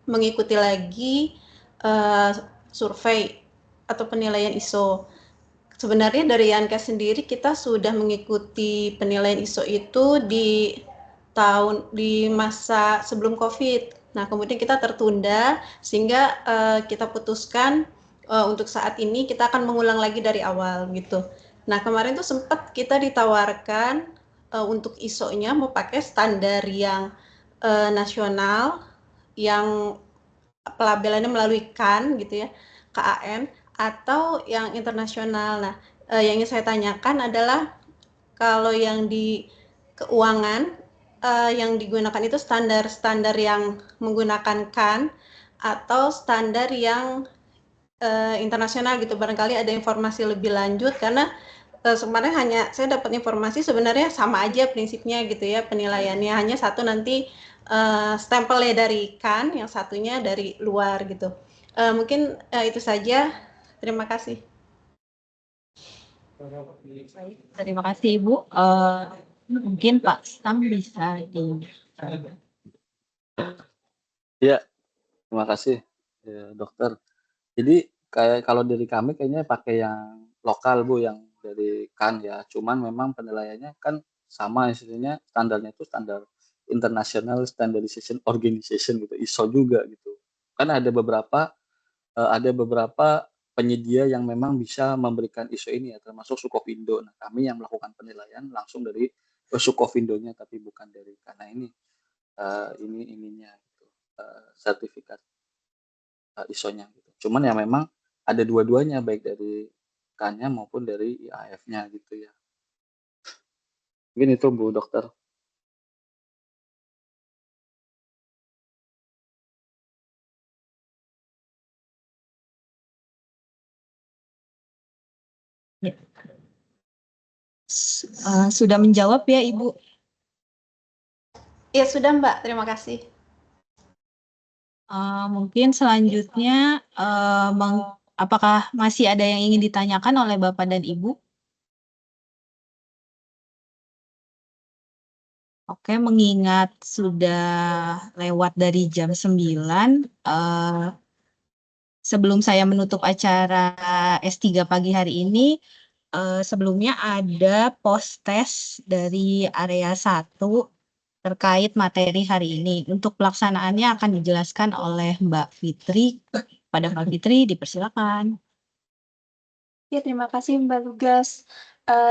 mengikuti lagi survei atau penilaian ISO. Sebenarnya dari Yankes sendiri kita sudah mengikuti penilaian ISO itu di masa sebelum COVID. Nah, kemudian kita tertunda sehingga kita putuskan untuk saat ini kita akan mengulang lagi dari awal gitu. Nah, kemarin tuh sempat kita ditawarkan untuk ISO-nya mau pakai standar yang nasional yang pelabelannya melalui KAN gitu ya, KAN, atau yang internasional. Nah, yang ingin saya tanyakan adalah kalau yang di keuangan yang digunakan itu standar-standar yang menggunakan KAN atau standar yang internasional gitu. Barangkali ada informasi lebih lanjut karena kemarin hanya saya dapat informasi sebenarnya sama aja prinsipnya gitu ya penilaiannya, hanya satu nanti stempelnya dari KAN, yang satunya dari luar gitu. Mungkin itu saja. Terima kasih. Terima kasih Ibu. Mungkin Pak Sam bisa di. Ya, terima kasih ya, dokter. Jadi kayak kalau dari kami kayaknya pakai yang lokal Bu, yang dari KAN ya. Cuman memang penilaiannya kan sama istilahnya, standarnya itu standar International Standardization Organization gitu, ISO juga gitu. Kan ada beberapa penyedia yang memang bisa memberikan ISO ini ya, termasuk Sukovindo. Nah, kami yang melakukan penilaian langsung dari Sukovindonya, tapi bukan dari karena ini ininya gitu, sertifikat ISO-nya gitu. Cuman ya memang ada dua-duanya, baik dari KAN-nya maupun dari IAF-nya gitu ya. Mungkin itu Bu Dokter. Ya. Sudah menjawab ya Ibu? Ya sudah Mbak, terima kasih. Mungkin selanjutnya, apakah masih ada yang ingin ditanyakan oleh Bapak dan Ibu? Oke, mengingat sudah lewat dari jam 9, sebelum saya menutup acara S3 pagi hari ini, sebelumnya ada post-test dari area 1 terkait materi hari ini. Untuk pelaksanaannya akan dijelaskan oleh Mbak Fitri. Pada Mbak Fitri, dipersilakan. Ya, terima kasih Mbak Lugas.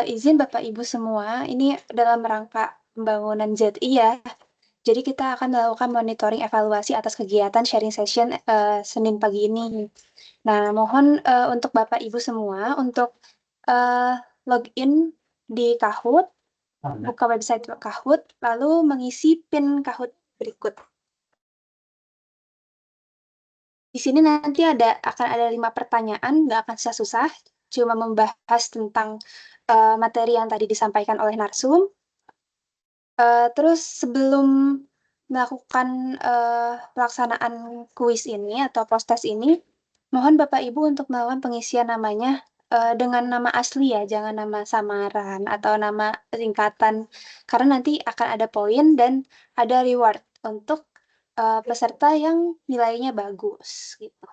Izin Bapak Ibu semua, ini dalam rangka pembangunan ZI ya. Jadi kita akan melakukan monitoring evaluasi atas kegiatan sharing session Senin pagi ini. Nah, mohon untuk Bapak Ibu semua untuk login di Kahoot, buka website Kahoot, lalu mengisi PIN Kahoot berikut. Di sini nanti akan ada 5 pertanyaan, nggak akan susah-susah, cuma membahas tentang materi yang tadi disampaikan oleh Narsum. Terus sebelum melakukan pelaksanaan kuis ini atau post-test ini, mohon Bapak Ibu untuk melakukan pengisian namanya dengan nama asli ya, jangan nama samaran atau nama singkatan, karena nanti akan ada poin dan ada reward untuk peserta yang nilainya bagus gitu.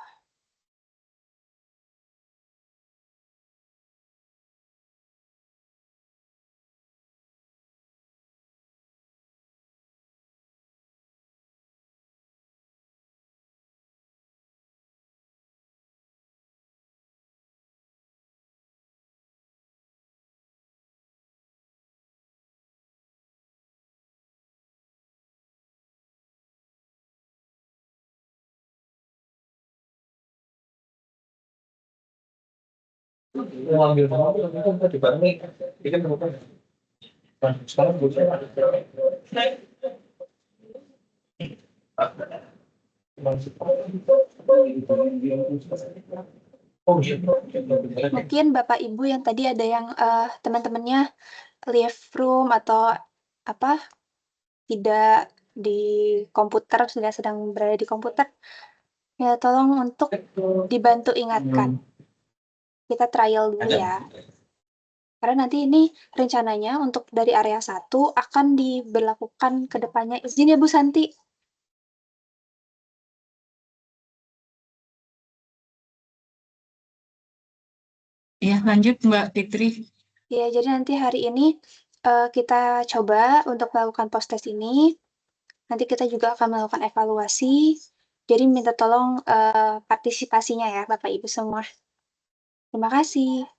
Mungkin Bapak Ibu yang tadi ada yang teman-temannya live room atau apa tidak di komputer, sudah sedang berada di komputer, ya tolong untuk dibantu ingatkan. Kita trial dulu ya. Karena nanti ini rencananya untuk dari area 1 akan diberlakukan ke depannya. Izin ya Bu Santi. Ya, lanjut Mbak Fitri. Ya, jadi nanti hari ini kita coba untuk melakukan post-test ini. Nanti kita juga akan melakukan evaluasi. Jadi minta tolong partisipasinya ya Bapak Ibu semua. Terima kasih.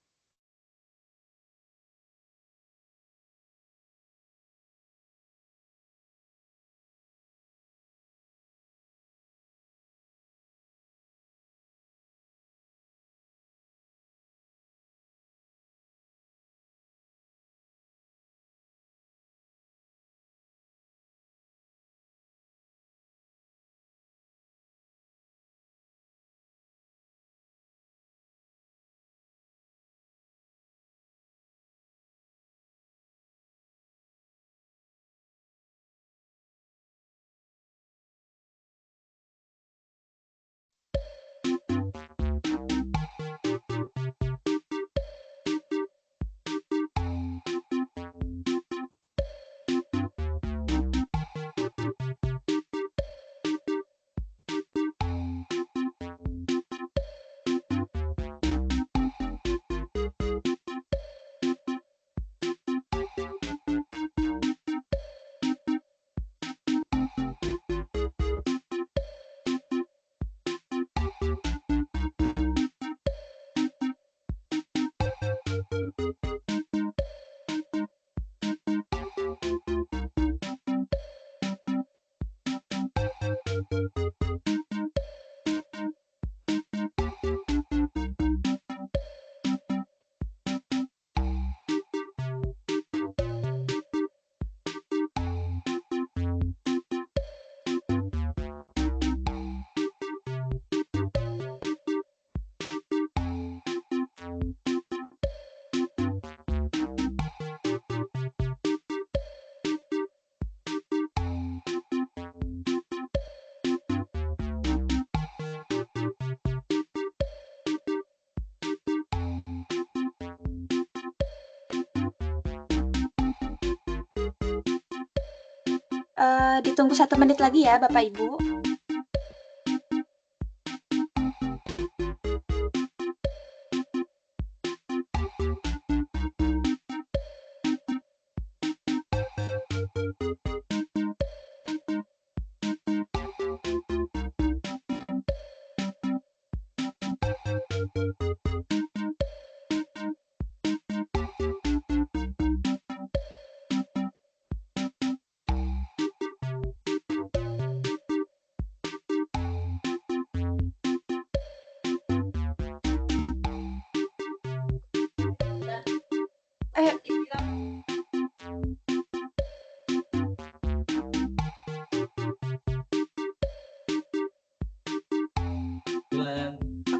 Ditunggu 1 menit lagi ya Bapak Ibu.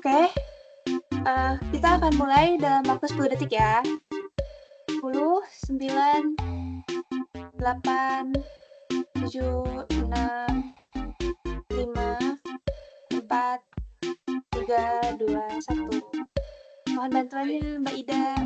Oke, kita akan mulai dalam waktu 10 detik ya. 10, 9, 8, 7, 6, 5, 4, 3, 2, 1. Mohon bantuannya Mbak Ida.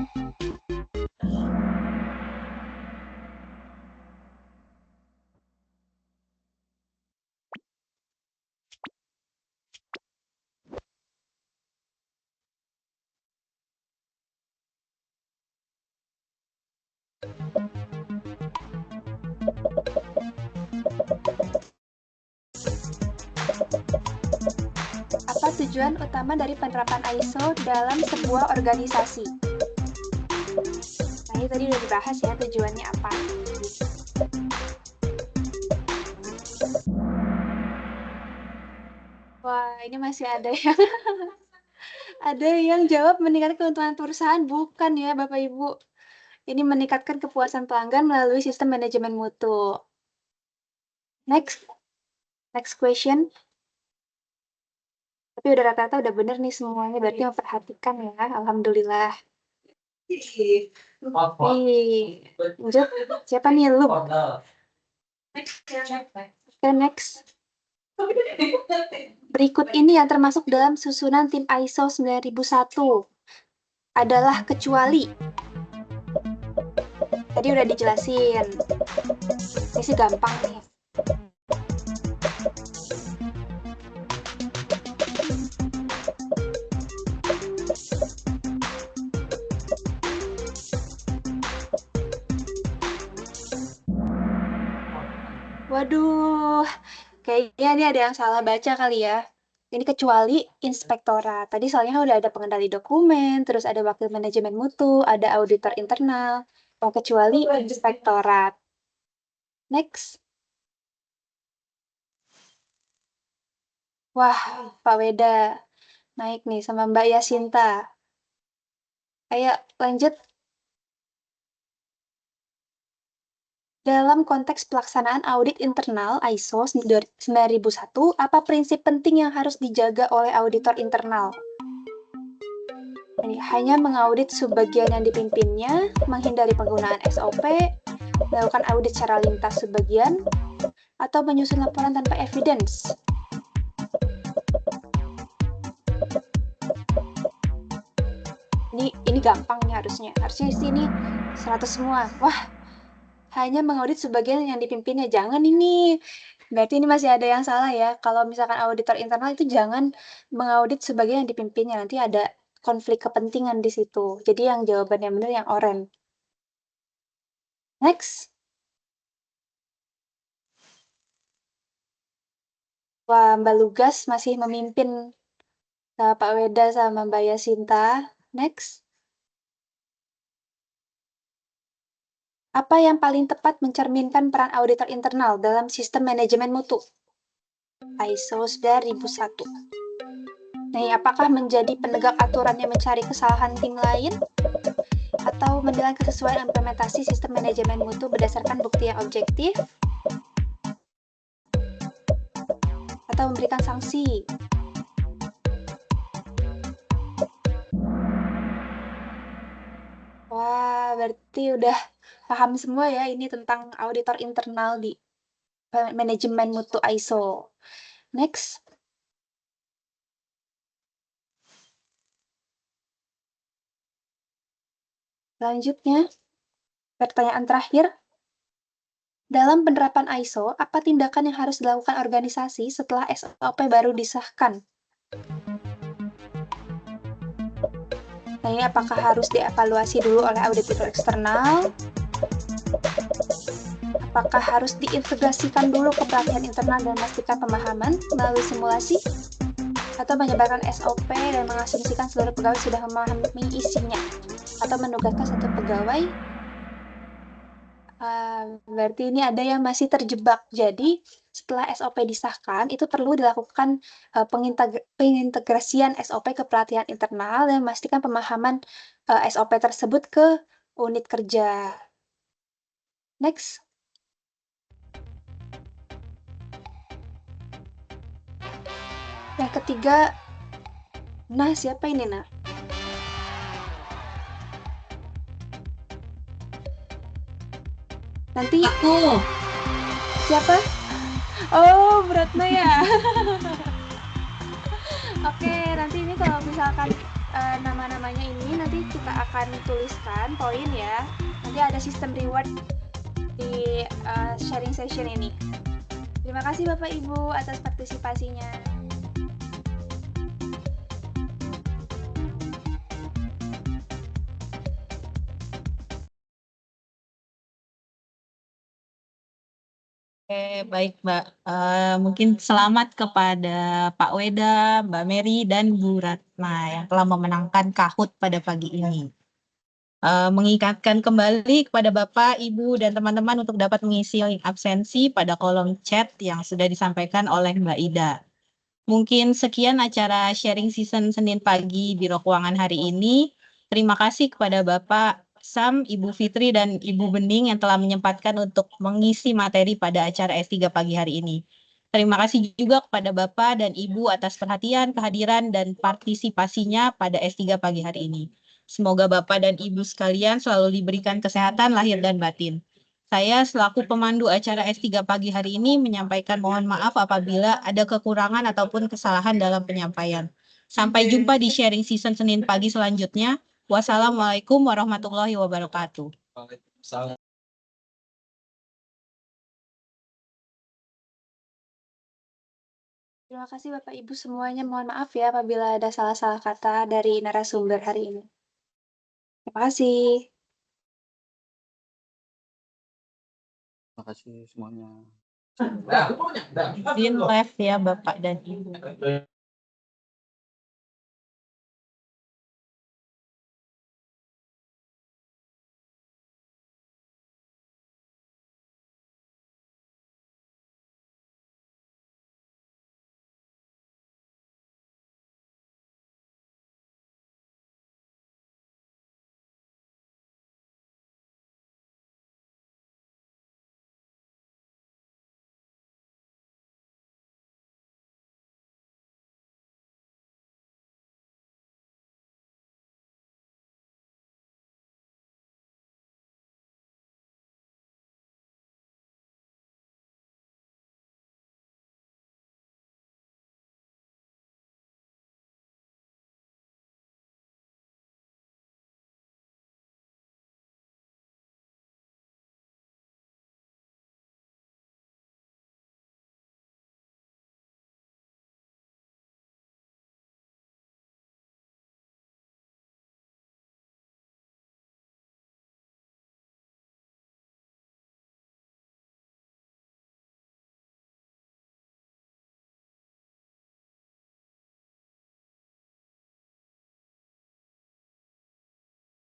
Apa tujuan utama dari penerapan ISO dalam sebuah organisasi? Nah, ini tadi udah dibahas ya tujuannya apa. Wah, ini masih ada yang ada yang jawab meningkatkan keuntungan perusahaan. Bukan ya Bapak Ibu. Ini meningkatkan kepuasan pelanggan melalui sistem manajemen mutu. Next question. Tapi udah rata-rata udah bener nih semuanya, berarti memperhatikan ya. Alhamdulillah. Lanjut. Siapa nih lu? Oke, next. Berikut ini yang termasuk dalam susunan tim ISO 9001 adalah kecuali. Tadi udah dijelasin. Ini sih gampang nih. Waduh, kayaknya ini ada yang salah baca kali ya. Ini kecuali inspektorat. Tadi soalnya udah ada pengendali dokumen, terus ada wakil manajemen mutu, ada auditor internal. Oh, kecuali inspektorat. Next. Wah, Pak Weda. Naik nih sama Mbak Yasinta. Ayo, lanjut. Dalam konteks pelaksanaan audit internal ISO 9001, apa prinsip penting yang harus dijaga oleh auditor internal? Ini hanya mengaudit subbagian yang dipimpinnya, menghindari penggunaan SOP, melakukan audit secara lintas subbagian, atau menyusun laporan tanpa evidence. Ini gampang nih harusnya. Harusnya di sini 100 semua. Wah, hanya mengaudit sebagian yang dipimpinnya. Jangan ini. Berarti ini masih ada yang salah ya. Kalau misalkan auditor internal itu jangan mengaudit sebagian yang dipimpinnya. Nanti ada konflik kepentingan di situ. Jadi yang jawabannya benar yang oranye. Next. Wah, Mbak Lugas masih memimpin Pak Weda sama Mbak Yasinta. Next. Apa yang paling tepat mencerminkan peran auditor internal dalam sistem manajemen mutu? ISO 9001. Nah, apakah menjadi penegak aturan yang mencari kesalahan tim lain? Atau menilai kesesuaian implementasi sistem manajemen mutu berdasarkan bukti yang objektif? Atau memberikan sanksi? Wah, berarti udah paham semua ya ini tentang auditor internal di manajemen mutu ISO. Next. Selanjutnya, pertanyaan terakhir. Dalam penerapan ISO, apa tindakan yang harus dilakukan organisasi setelah SOP baru disahkan? Nah, ini apakah harus dievaluasi dulu oleh auditor eksternal? Apakah harus diintegrasikan dulu ke pelatihan internal dan memastikan pemahaman melalui simulasi? Atau menyebarkan SOP dan mengasumsikan seluruh pegawai sudah memahami isinya? Atau menugaskan satu pegawai? Berarti ini ada yang masih terjebak. Jadi, setelah SOP disahkan, itu perlu dilakukan pengintegrasian SOP ke pelatihan internal dan memastikan pemahaman SOP tersebut ke unit kerja. Next. Yang ketiga, nah siapa ini, Nak? Nanti Aku. siapa? Oh, Bratna ya. Oke, nanti ini kalau misalkan nama-namanya ini nanti kita akan tuliskan poin ya. Nanti ada sistem reward di sharing session ini. Terima kasih Bapak Ibu atas partisipasinya. Oke, baik Mbak. Mungkin selamat kepada Pak Weda, Mbak Mary, dan Bu Ratna yang telah memenangkan Kahoot pada pagi ini. Mengingatkan kembali kepada Bapak, Ibu, dan teman-teman untuk dapat mengisi link absensi pada kolom chat yang sudah disampaikan oleh Mbak Ida. Mungkin sekian acara sharing season Senin pagi Biro Keuangan hari ini. Terima kasih kepada Bapak Sam, Ibu Fitri, dan Ibu Bening yang telah menyempatkan untuk mengisi materi pada acara S3 pagi hari ini. Terima kasih juga kepada Bapak dan Ibu atas perhatian, kehadiran, dan partisipasinya pada S3 pagi hari ini. Semoga Bapak dan Ibu sekalian selalu diberikan kesehatan lahir dan batin. Saya selaku pemandu acara S3 pagi hari ini menyampaikan mohon maaf apabila ada kekurangan ataupun kesalahan dalam penyampaian. Sampai jumpa di sharing season Senin pagi selanjutnya. Wassalamualaikum warahmatullahi wabarakatuh. Terima kasih Bapak Ibu semuanya. Mohon maaf ya apabila ada salah-salah kata dari narasumber hari ini. Terima kasih. Terima kasih semuanya. Izin live ya Bapak dan Ibu.